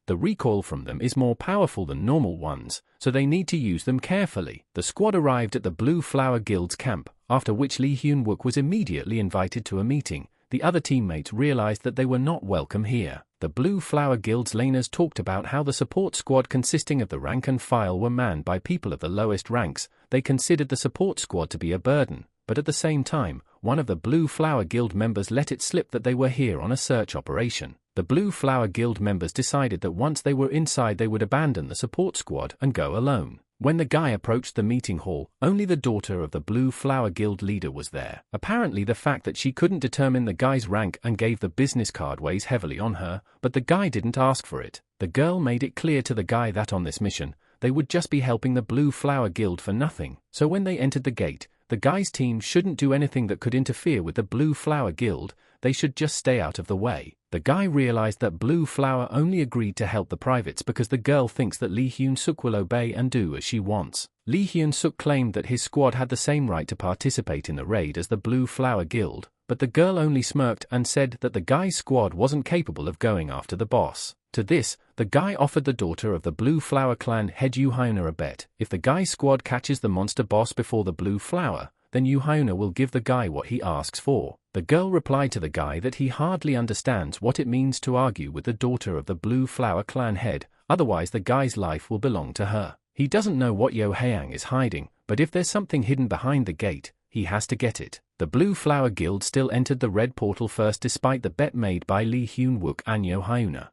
The recoil from them is more powerful than normal ones, so they need to use them carefully. The squad arrived at the Blue Flower Guild's camp, after which Lee Hyun-wook was immediately invited to a meeting. The other teammates realized that they were not welcome here. The Blue Flower Guild's laners talked about how the support squad consisting of the rank and file were manned by people of the lowest ranks. They considered the support squad to be a burden, but at the same time, one of the Blue Flower Guild members let it slip that they were here on a search operation. The Blue Flower Guild members decided that once they were inside they would abandon the support squad and go alone. When the guy approached the meeting hall, only the daughter of the Blue Flower Guild leader was there. Apparently the fact that she couldn't determine the guy's rank and gave the business card weighs heavily on her, but the guy didn't ask for it. The girl made it clear to the guy that on this mission, they would just be helping the Blue Flower Guild for nothing, so when they entered the gate, the guy's team shouldn't do anything that could interfere with the Blue Flower Guild, they should just stay out of the way. The guy realized that Blue Flower only agreed to help the privates because the girl thinks that Lee Hyun-suk will obey and do as she wants. Lee Hyun-suk claimed that his squad had the same right to participate in the raid as the Blue Flower Guild, but the girl only smirked and said that the guy's squad wasn't capable of going after the boss. To this, the guy offered the daughter of the Blue Flower clan head Yoo Hyuna a bet. If the guy's squad catches the monster boss before the Blue Flower, then Yoo Hyuna will give the guy what he asks for. The girl replied to the guy that he hardly understands what it means to argue with the daughter of the Blue Flower clan head, otherwise the guy's life will belong to her. He doesn't know what Yo Haeang is hiding, but if there's something hidden behind the gate, he has to get it. The Blue Flower Guild still entered the red portal first despite the bet made by Lee Hyun-wook and Yo Hyuna.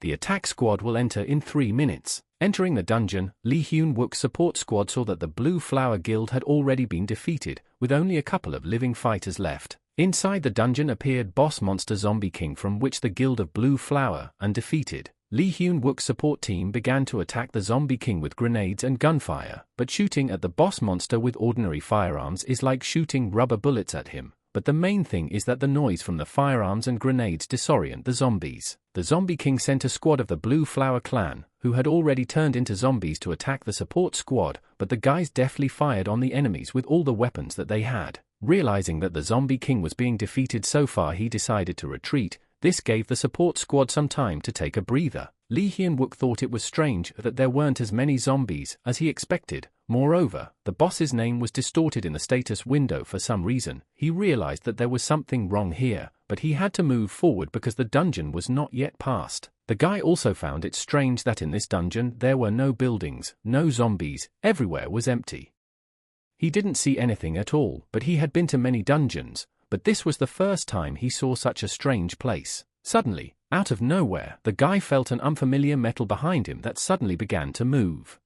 The attack squad will enter in 3 minutes. Entering the dungeon, Lee Hyun-wook's support squad saw that the Blue Flower Guild had already been defeated, with only a couple of living fighters left. Inside the dungeon appeared boss monster Zombie King, from which the Guild of Blue Flower and defeated. Lee Hyun-wook's support team began to attack the Zombie King with grenades and gunfire, but shooting at the boss monster with ordinary firearms is like shooting rubber bullets at him. But the main thing is that the noise from the firearms and grenades disorient the zombies. The Zombie King sent a squad of the Blue Flower clan, who had already turned into zombies, to attack the support squad, but the guys deftly fired on the enemies with all the weapons that they had. Realizing that the Zombie King was being defeated so far, he decided to retreat. This gave the support squad some time to take a breather. Lee Hyun-wook thought it was strange that there weren't as many zombies as he expected. Moreover, the boss's name was distorted in the status window for some reason. He realized that there was something wrong here, but he had to move forward because the dungeon was not yet passed. The guy also found it strange that in this dungeon there were no buildings, no zombies, everywhere was empty. He didn't see anything at all, but he had been to many dungeons, but this was the first time he saw such a strange place. Suddenly, out of nowhere, the guy felt an unfamiliar metal behind him that suddenly began to move.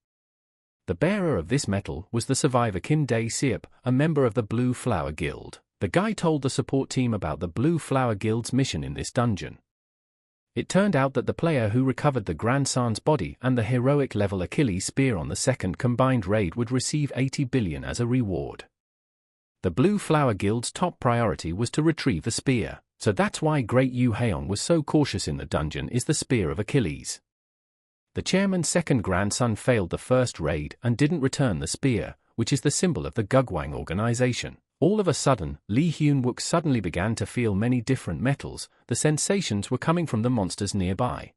The bearer of this metal was the survivor Kim Dae-seop, a member of the Blue Flower Guild. The guy told the support team about the Blue Flower Guild's mission in this dungeon. It turned out that the player who recovered the grandson's body and the heroic level Achilles spear on the second combined raid would receive 80 billion as a reward. The Blue Flower Guild's top priority was to retrieve the spear, so that's why Great Yoo Haeong was so cautious in the dungeon is the spear of Achilles. The chairman's second grandson failed the first raid and didn't return the spear, which is the symbol of the Gugwang organization. All of a sudden, Lee Hyun-wook suddenly began to feel many different metals. The sensations were coming from the monsters nearby.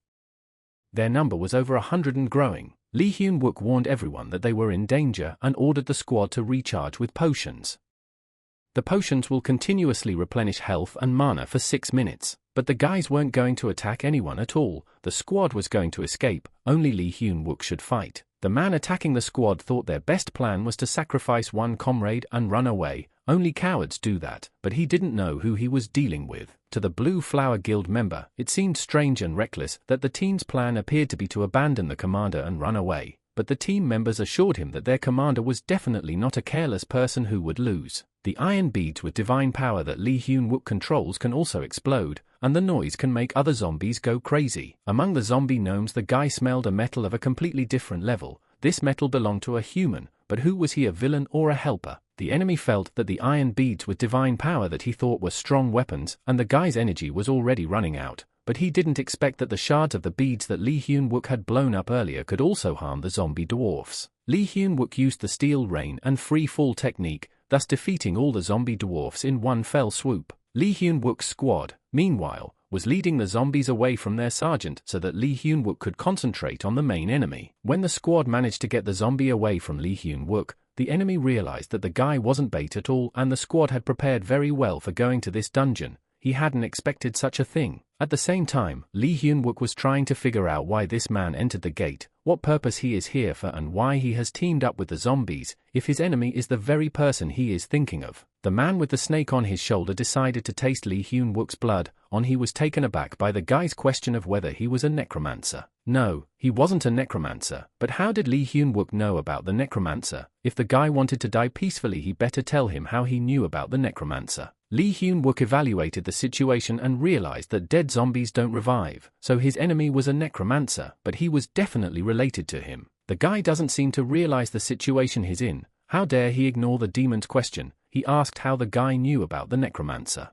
Their number was over 100 and growing. Lee Hyun-wook warned everyone that they were in danger and ordered the squad to recharge with potions. The potions will continuously replenish health and mana for 6 minutes, but the guys weren't going to attack anyone at all. The squad was going to escape, only Lee Hyun-wook should fight. The man attacking the squad thought their best plan was to sacrifice one comrade and run away. Only cowards do that, but he didn't know who he was dealing with. To the Blue Flower Guild member, it seemed strange and reckless that the team's plan appeared to be to abandon the commander and run away, but the team members assured him that their commander was definitely not a careless person who would lose. The iron beads with divine power that Lee Hyun-wook controls can also explode, and the noise can make other zombies go crazy. Among the zombie gnomes, the guy smelled a metal of a completely different level. This metal belonged to a human, but who was he, a villain or a helper? The enemy felt that the iron beads with divine power that he thought were strong weapons, and the guy's energy was already running out, but he didn't expect that the shards of the beads that Lee Hyun-wook had blown up earlier could also harm the zombie dwarfs. Lee Hyun-wook used the steel rain and free fall technique, thus defeating all the zombie dwarfs in one fell swoop. Lee Hyun-wook's squad, meanwhile, was leading the zombies away from their sergeant so that Lee Hyun-wook could concentrate on the main enemy. When the squad managed to get the zombie away from Lee Hyun-wook, the enemy realized that the guy wasn't bait at all and the squad had prepared very well for going to this dungeon. He hadn't expected such a thing. At the same time, Lee Hyun-wook was trying to figure out why this man entered the gate, what purpose he is here for, and why he has teamed up with the zombies, if his enemy is the very person he is thinking of. The man with the snake on his shoulder decided to taste Lee Hyun-wook's blood. He was taken aback by the guy's question of whether he was a necromancer. No, he wasn't a necromancer, but how did Lee Hyun-wook know about the necromancer? If the guy wanted to die peacefully, he better tell him how he knew about the necromancer. Lee Hyun-wook evaluated the situation and realized that dead zombies don't revive, so his enemy was a necromancer, but he was definitely related to him. The guy doesn't seem to realize the situation he's in. How dare he ignore the demon's question? He asked how the guy knew about the necromancer.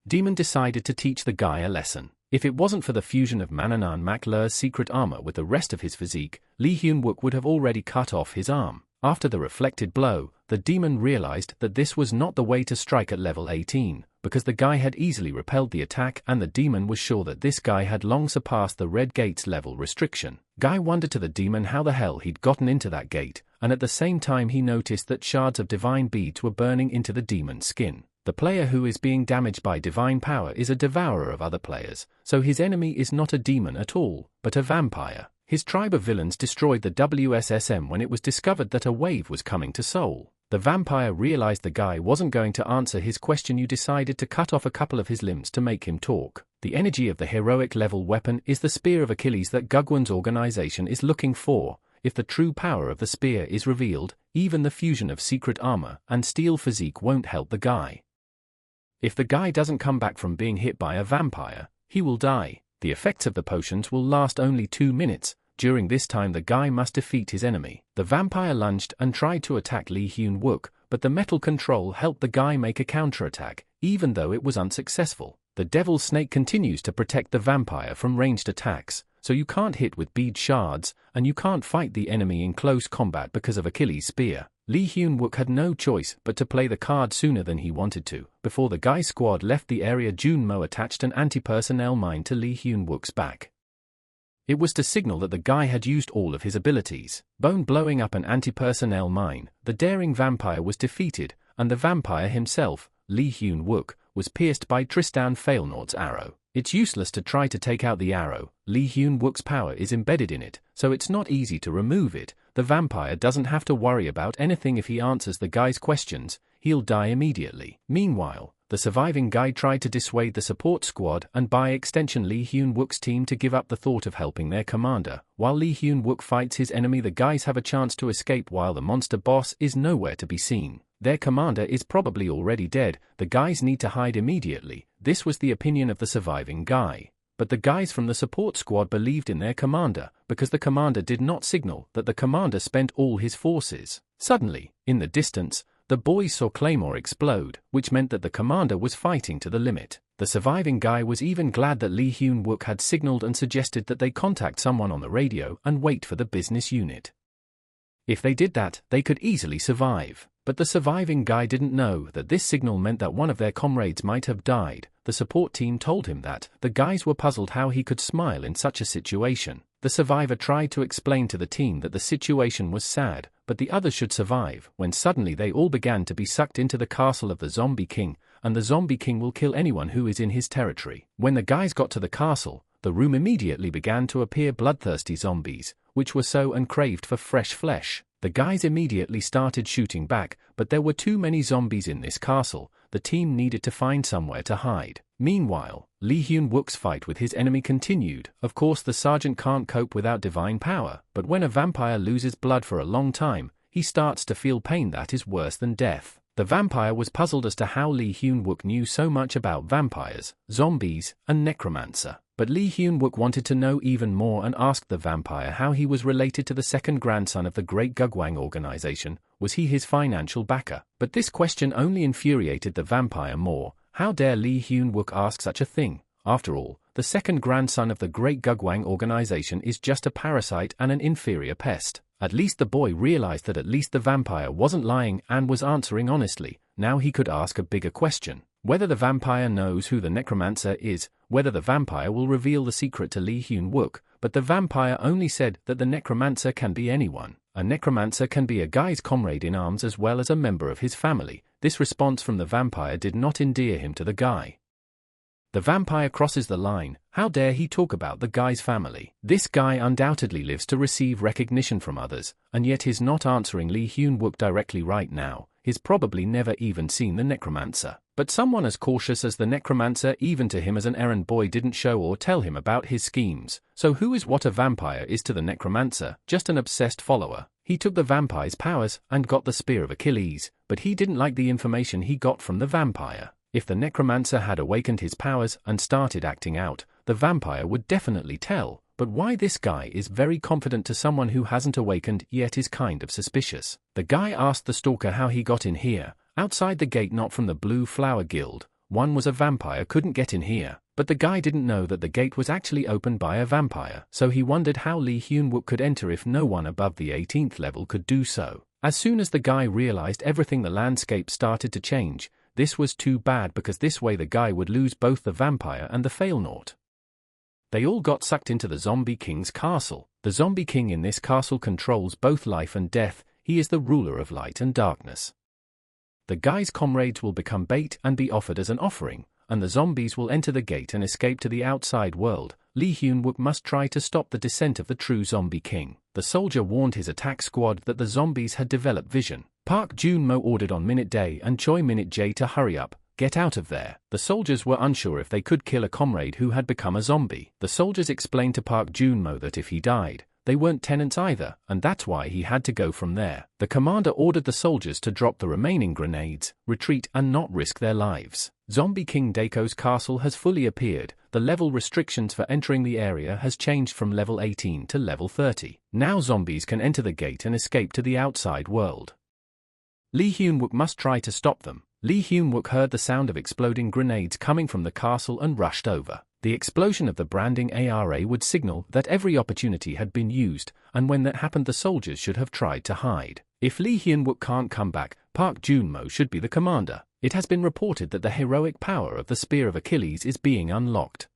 Demon decided to teach the guy a lesson. If it wasn't for the fusion of Mananan Makler's secret armor with the rest of his physique, Lee Hyun-wook would have already cut off his arm. After the reflected blow, the demon realized that this was not the way to strike at level 18, because the guy had easily repelled the attack and the demon was sure that this guy had long surpassed the red gate's level restriction. Guy wondered to the demon how the hell he'd gotten into that gate, and at the same time he noticed that shards of divine beads were burning into the demon's skin. The player who is being damaged by divine power is a devourer of other players, so his enemy is not a demon at all, but a vampire. His tribe of villains destroyed the WSSM when it was discovered that a wave was coming to Seoul. The vampire realized the guy wasn't going to answer his question. You decided to cut off a couple of his limbs to make him talk. The energy of the heroic level weapon is the Spear of Achilles that Gugwon's organization is looking for. If the true power of the spear is revealed, even the fusion of secret armor and steel physique won't help the guy. If the guy doesn't come back from being hit by a vampire, he will die. The effects of the potions will last only 2 minutes. During this time the guy must defeat his enemy. The vampire lunged and tried to attack Lee Hyun-wook, but the metal control helped the guy make a counterattack, even though it was unsuccessful. The devil's snake continues to protect the vampire from ranged attacks, so you can't hit with bead shards, and you can't fight the enemy in close combat because of Achilles' spear. Lee Hyun-wook had no choice but to play the card sooner than he wanted to. Before the guy's squad left the area, Junmo attached an anti-personnel mine to Lee Hyun-wook's back. It was to signal that the guy had used all of his abilities. Blowing up an anti-personnel mine, the daring vampire was defeated, and the vampire himself, Lee Hyun-wook, was pierced by Tristan Failnaught's arrow. It's useless to try to take out the arrow. Lee Hyun-wook's power is embedded in it, so it's not easy to remove it. The vampire doesn't have to worry about anything. If he answers the guy's questions, he'll die immediately. Meanwhile, the surviving guy tried to dissuade the support squad and by extension Lee Hyun-wook's team to give up the thought of helping their commander. While Lee Hyun-wook fights his enemy, the guys have a chance to escape while the monster boss is nowhere to be seen. Their commander is probably already dead. The guys need to hide immediately. This was the opinion of the surviving guy. But the guys from the support squad believed in their commander, because the commander did not signal that the commander spent all his forces. Suddenly, in the distance, the boys saw Claymore explode, which meant that the commander was fighting to the limit. The surviving guy was even glad that Lee Hyun-wook had signaled and suggested that they contact someone on the radio and wait for the business unit. If they did that, they could easily survive. But the surviving guy didn't know that this signal meant that one of their comrades might have died. The support team told him that. The guys were puzzled how he could smile in such a situation. The survivor tried to explain to the team that the situation was sad, but the others should survive, when suddenly they all began to be sucked into the castle of the Zombie King, and the Zombie King will kill anyone who is in his territory. When the guys got to the castle, the room immediately began to appear bloodthirsty zombies, which were so and craved for fresh flesh. The guys immediately started shooting back, but there were too many zombies in this castle. The team needed to find somewhere to hide. Meanwhile, Lee Hyun-wook's fight with his enemy continued. Of course, the sergeant can't cope without divine power, but when a vampire loses blood for a long time, he starts to feel pain that is worse than death. The vampire was puzzled as to how Lee Hyun-wook knew so much about vampires, zombies, and necromancer. But Lee Hyun-wook wanted to know even more and asked the vampire how he was related to the second grandson of the Great Gugwang organization. Was he his financial backer? But this question only infuriated the vampire more. How dare Lee Hyun-wook ask such a thing? After all, the second grandson of the Great Gugwang organization is just a parasite and an inferior pest. At least the boy realized that at least the vampire wasn't lying and was answering honestly. Now he could ask a bigger question. Whether the vampire knows who the necromancer is, whether the vampire will reveal the secret to Lee Hyun-wook, but the vampire only said that the necromancer can be anyone. A necromancer can be a guy's comrade in arms as well as a member of his family. This response from the vampire did not endear him to the guy. The vampire crosses the line. How dare he talk about the guy's family? This guy undoubtedly lives to receive recognition from others, and yet he's not answering Lee Hyun-wook directly right now. He's probably never even seen the necromancer. But someone as cautious as the necromancer, even to him as an errand boy, didn't show or tell him about his schemes. So who is what a vampire is to the necromancer? Just an obsessed follower. He took the vampire's powers and got the spear of Achilles, but he didn't like the information he got from the vampire. If the necromancer had awakened his powers and started acting out, the vampire would definitely tell. But why this guy is very confident to someone who hasn't awakened yet is kind of suspicious. The guy asked the stalker how he got in here. Outside the gate, not from the Blue Flower Guild. One was a vampire couldn't get in here. But the guy didn't know that the gate was actually opened by a vampire. So he wondered how Lee Hyun-wook could enter if no one above the 18th level could do so. As soon as the guy realized everything, the landscape started to change. This was too bad because this way the guy would lose both the vampire and the Failnaut. They all got sucked into the Zombie King's castle. The Zombie King in this castle controls both life and death. He is the ruler of light and darkness. The guy's comrades will become bait and be offered as an offering, and the zombies will enter the gate and escape to the outside world. Lee Hyun-wook must try to stop the descent of the true Zombie King. The soldier warned his attack squad that the zombies had developed vision. Park Jun-mo ordered on Minute Day and Choi Minute Jae to hurry up. Get out of there. The soldiers were unsure if they could kill a comrade who had become a zombie. The soldiers explained to Park Jun-mo that if he died, they weren't tenants either, and that's why he had to go from there. The commander ordered the soldiers to drop the remaining grenades, retreat, and not risk their lives. Zombie King Daiko's castle has fully appeared. The level restrictions for entering the area has changed from level 18 to level 30. Now zombies can enter the gate and escape to the outside world. Lee Hyun-wook must try to stop them. Lee Hyun-wook heard the sound of exploding grenades coming from the castle and rushed over. The explosion of the branding ARA would signal that every opportunity had been used, and when that happened the soldiers should have tried to hide. If Lee Hyun-wook can't come back, Park Jun-mo should be the commander. It has been reported that the heroic power of the Spear of Achilles is being unlocked.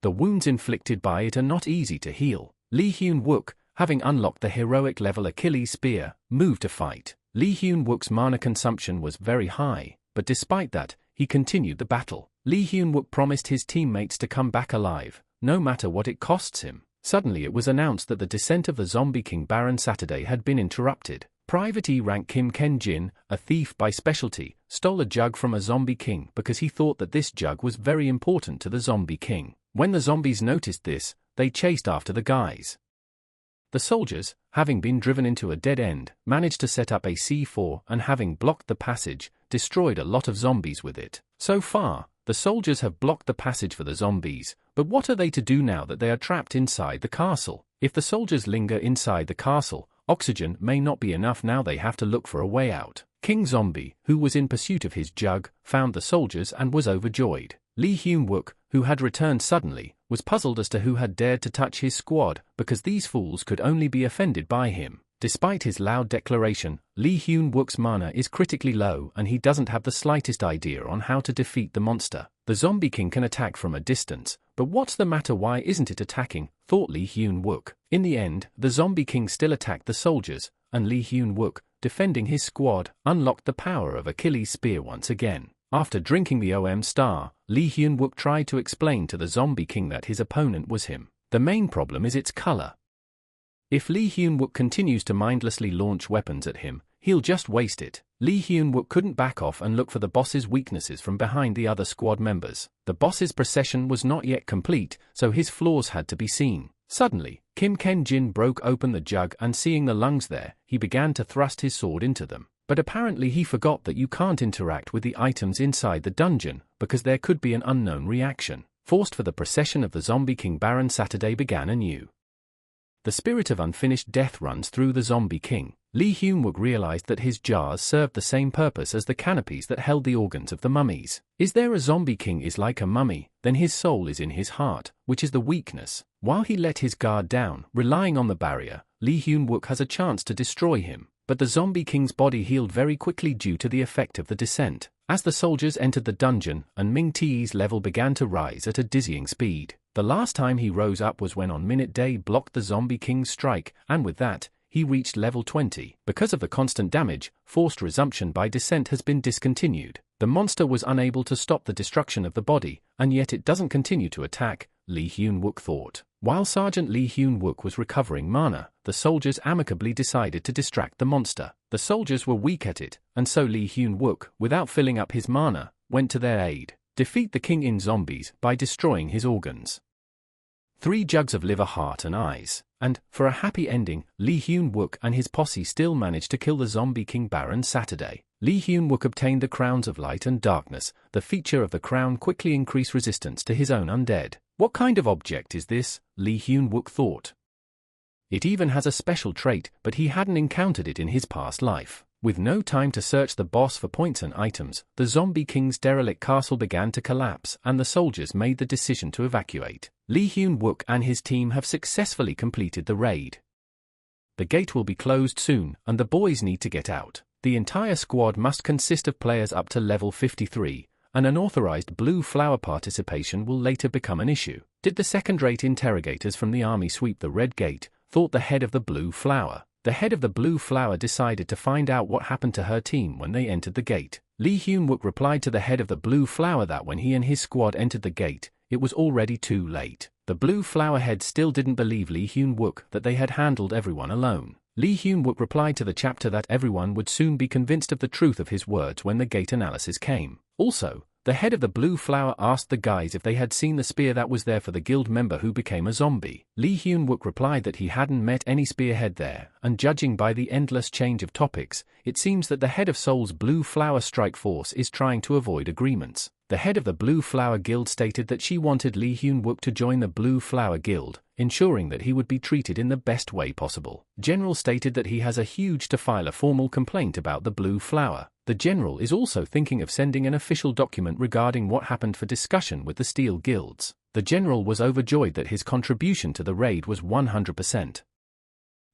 The wounds inflicted by it are not easy to heal. Lee Hyun-wook, having unlocked the heroic level Achilles Spear, moved to fight. Lee Hyun-wook's mana consumption was very high, but despite that, he continued the battle. Lee Hyun-wook promised his teammates to come back alive, no matter what it costs him. Suddenly it was announced that the descent of the Zombie King Baron Saturday had been interrupted. Private E-rank Kim Ken-jin, a thief by specialty, stole a jug from a Zombie King because he thought that this jug was very important to the Zombie King. When the zombies noticed this, they chased after the guys. The soldiers, having been driven into a dead end, managed to set up a C4 and having blocked the passage, destroyed a lot of zombies with it. So far, the soldiers have blocked the passage for the zombies, but what are they to do now that they are trapped inside the castle? If the soldiers linger inside the castle, oxygen may not be enough. Now they have to look for a way out. King Zombie, who was in pursuit of his jug, found the soldiers and was overjoyed. Lee Hyun-wook, who had returned suddenly, was puzzled as to who had dared to touch his squad, because these fools could only be offended by him. Despite his loud declaration, Lee Hyun-wook's mana is critically low and he doesn't have the slightest idea on how to defeat the monster. The Zombie King can attack from a distance, but what's the matter? Why isn't it attacking? Thought Lee Hyun-wook. In the end, the Zombie King still attacked the soldiers, and Lee Hyun-wook, defending his squad, unlocked the power of Achilles' Spear once again. After drinking the OM star, Lee Hyun-wook tried to explain to the Zombie King that his opponent was him. The main problem is its color. If Lee Hyun-wook continues to mindlessly launch weapons at him, he'll just waste it. Lee Hyun-wook couldn't back off and look for the boss's weaknesses from behind the other squad members. The boss's procession was not yet complete, so his flaws had to be seen. Suddenly, Kim Ken-jin broke open the jug and seeing the lungs there, he began to thrust his sword into them. But apparently he forgot that you can't interact with the items inside the dungeon, because there could be an unknown reaction. Forced for the procession of the Zombie King Baron Saturday began anew. The spirit of unfinished death runs through the Zombie King. Lee Hyun-wook realized that his jars served the same purpose as the canopies that held the organs of the mummies. Is there a Zombie King is like a mummy, then his soul is in his heart, which is the weakness. While he let his guard down, relying on the barrier, Lee Hyun-wook has a chance to destroy him. But the Zombie King's body healed very quickly due to the effect of the descent. As the soldiers entered the dungeon, and Ming Ti's level began to rise at a dizzying speed. The last time he rose up was when on Minute Day blocked the Zombie King's strike, and with that, he reached level 20. Because of the constant damage, forced resumption by descent has been discontinued. The monster was unable to stop the destruction of the body, and yet it doesn't continue to attack, Lee Hyun-wook thought. While Sergeant Lee Hyun-wook was recovering mana, the soldiers amicably decided to distract the monster. The soldiers were weak at it, and so Lee Hyun-wook, without filling up his mana, went to their aid. Defeat the king in zombies by destroying his organs. 3 jugs of liver, heart and eyes. And, for a happy ending, Lee Hyun-wook and his posse still managed to kill the Zombie King Baron Saturday. Lee Hyun-wook obtained the Crowns of Light and Darkness. The feature of the crown quickly increased resistance to his own undead. What kind of object is this? Lee Hyun-wook thought. It even has a special trait, but he hadn't encountered it in his past life. With no time to search the boss for points and items, the Zombie King's derelict castle began to collapse and the soldiers made the decision to evacuate. Lee Hyun-wook and his team have successfully completed the raid. The gate will be closed soon and the boys need to get out. The entire squad must consist of players up to level 53, and unauthorized blue flower participation will later become an issue. Did the second-rate interrogators from the army sweep the red gate? Thought the head of the blue flower. The head of the blue flower decided to find out what happened to her team when they entered the gate. Lee Hyun-wook replied to the head of the blue flower that when he and his squad entered the gate, it was already too late. The blue flower head still didn't believe Lee Hyun-wook that they had handled everyone alone. Lee Hyun-wook replied to the chapter that everyone would soon be convinced of the truth of his words when the gate analysis came. Also, the head of the blue flower asked the guys if they had seen the spear that was there for the guild member who became a zombie. Lee Hyun-wook replied that he hadn't met any spearhead there, and judging by the endless change of topics, it seems that the head of Seoul's blue flower strike force is trying to avoid agreements. The head of the Blue Flower Guild stated that she wanted Lee Hyun-wook to join the Blue Flower Guild, ensuring that he would be treated in the best way possible. General stated that he has a huge to file a formal complaint about the Blue Flower. The general is also thinking of sending an official document regarding what happened for discussion with the Steel Guilds. The general was overjoyed that his contribution to the raid was 100%.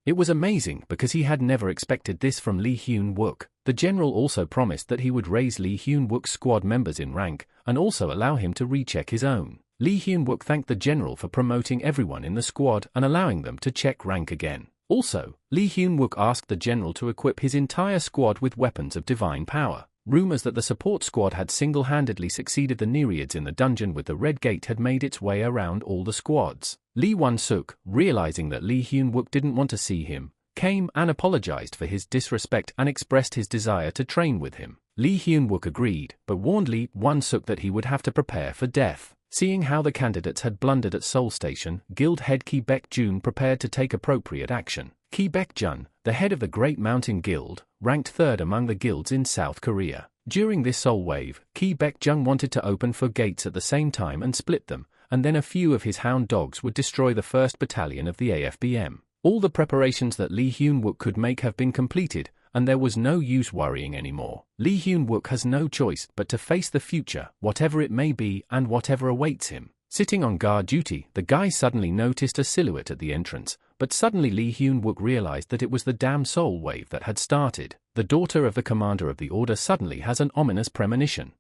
It was amazing because he had never expected this from Lee Hyun-wook. The general also promised that he would raise Lee Hyun-wook's squad members in rank, and also allow him to recheck his own. Lee Hyun-wook thanked the general for promoting everyone in the squad and allowing them to check rank again. Also, Lee Hyun-wook asked the general to equip his entire squad with weapons of divine power. Rumors that the support squad had single-handedly succeeded the Nereids in the dungeon with the Red Gate had made its way around all the squads. Lee Won-suk, realizing that Lee Hyun-wook didn't want to see him, came and apologized for his disrespect and expressed his desire to train with him. Lee Hyun-wook agreed, but warned Lee Won-suk that he would have to prepare for death. Seeing how the candidates had blundered at Seoul Station, Guild head Ki Baek-jun prepared to take appropriate action. Ki Baek-jun, the head of the Great Mountain Guild, ranked 3rd among the guilds in South Korea. During this Seoul wave, Ki Baek-jun wanted to open 4 gates at the same time and split them, and then a few of his hound dogs would destroy the 1st Battalion of the AFBM. All the preparations that Lee Hyun-wook could make have been completed, and there was no use worrying anymore. Lee Hyun-wook has no choice but to face the future, whatever it may be and whatever awaits him. Sitting on guard duty, the guy suddenly noticed a silhouette at the entrance, but suddenly Lee Hyun-wook realized that it was the damn Seoul wave that had started. The daughter of the commander of the order suddenly has an ominous premonition.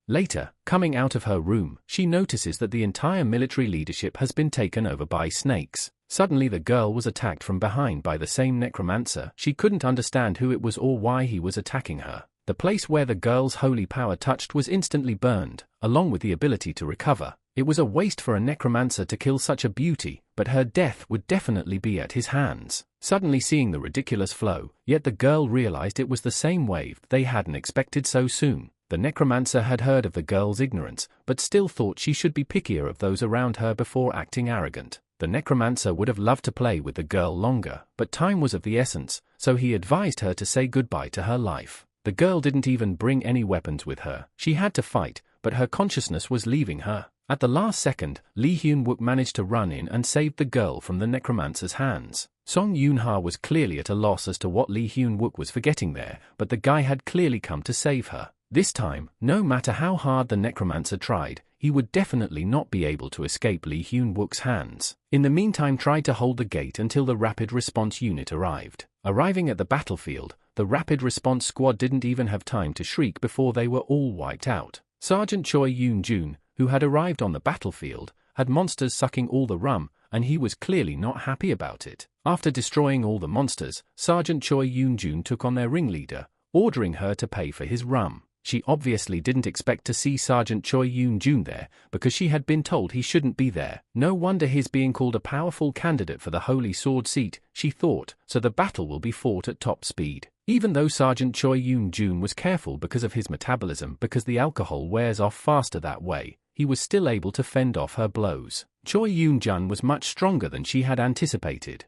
Later, coming out of her room, she notices that the entire military leadership has been taken over by snakes. Suddenly the girl was attacked from behind by the same necromancer. She couldn't understand who it was or why he was attacking her. The place where the girl's holy power touched was instantly burned, along with the ability to recover. It was a waste for a necromancer to kill such a beauty, but her death would definitely be at his hands. suddenly seeing the ridiculous flow, yet the girl realized it was the same wave they hadn't expected so soon. The necromancer had heard of the girl's ignorance, but still thought she should be pickier of those around her before acting arrogant. The necromancer would have loved to play with the girl longer, but time was of the essence, so he advised her to say goodbye to her life. The girl didn't even bring any weapons with her. She had to fight, but her consciousness was leaving her. At the last second, Lee Hyun-wook managed to run in and saved the girl from the necromancer's hands. Song Yoon-ha was clearly at a loss as to what Lee Hyun-wook was forgetting there, but the guy had clearly come to save her. This time, no matter how hard the necromancer tried, he would definitely not be able to escape Lee Hyun-wook's hands. In the meantime, tried to hold the gate until the rapid response unit arrived. Arriving at the battlefield, the rapid response squad didn't even have time to shriek before they were all wiped out. Sergeant Choi Yoon-jun, who had arrived on the battlefield, had monsters sucking all the rum, and he was clearly not happy about it. After destroying all the monsters, Sergeant Choi Yoon-jun took on their ringleader, ordering her to pay for his rum. She obviously didn't expect to see Sergeant Choi Yoon-jun there, because she had been told he shouldn't be there. No wonder he's being called a powerful candidate for the Holy Sword seat, she thought, so the battle will be fought at top speed. Even though Sergeant Choi Yoon-jun was careful because of his metabolism, because the alcohol wears off faster that way, he was still able to fend off her blows. Choi Yoon-jun was much stronger than she had anticipated.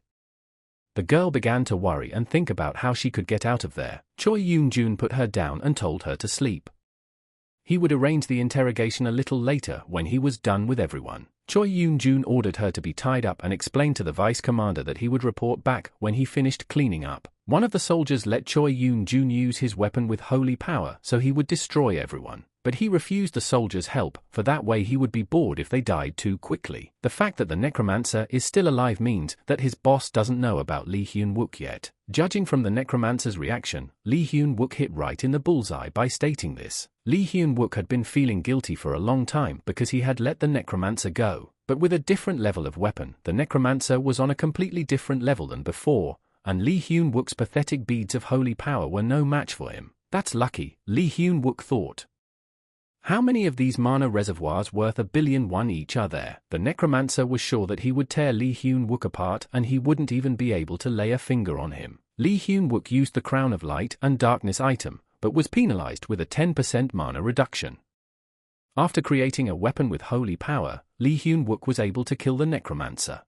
The girl began to worry and think about how she could get out of there. Choi Yoon-jun put her down and told her to sleep. He would arrange the interrogation a little later when he was done with everyone. Choi Yoon-jun ordered her to be tied up and explained to the vice commander that he would report back when he finished cleaning up. One of the soldiers let Choi Yoon-jun use his weapon with holy power so he would destroy everyone. But he refused the soldiers' help, for that way he would be bored if they died too quickly. The fact that the necromancer is still alive means that his boss doesn't know about Lee Hyun-wook yet. Judging from the necromancer's reaction, Lee Hyun-wook hit right in the bullseye by stating this. Lee Hyun-wook had been feeling guilty for a long time because he had let the necromancer go. But with a different level of weapon, the necromancer was on a completely different level than before, and Lee Hyun-wook's pathetic beads of holy power were no match for him. That's lucky, Lee Hyun-wook thought. How many of these mana reservoirs worth 1,000,000,000 each are there? The necromancer was sure that he would tear Lee Hyun-wook apart and he wouldn't even be able to lay a finger on him. Lee Hyun-wook used the Crown of Light and Darkness item, but was penalized with a 10% mana reduction. After creating a weapon with holy power, Lee Hyun-wook was able to kill the necromancer.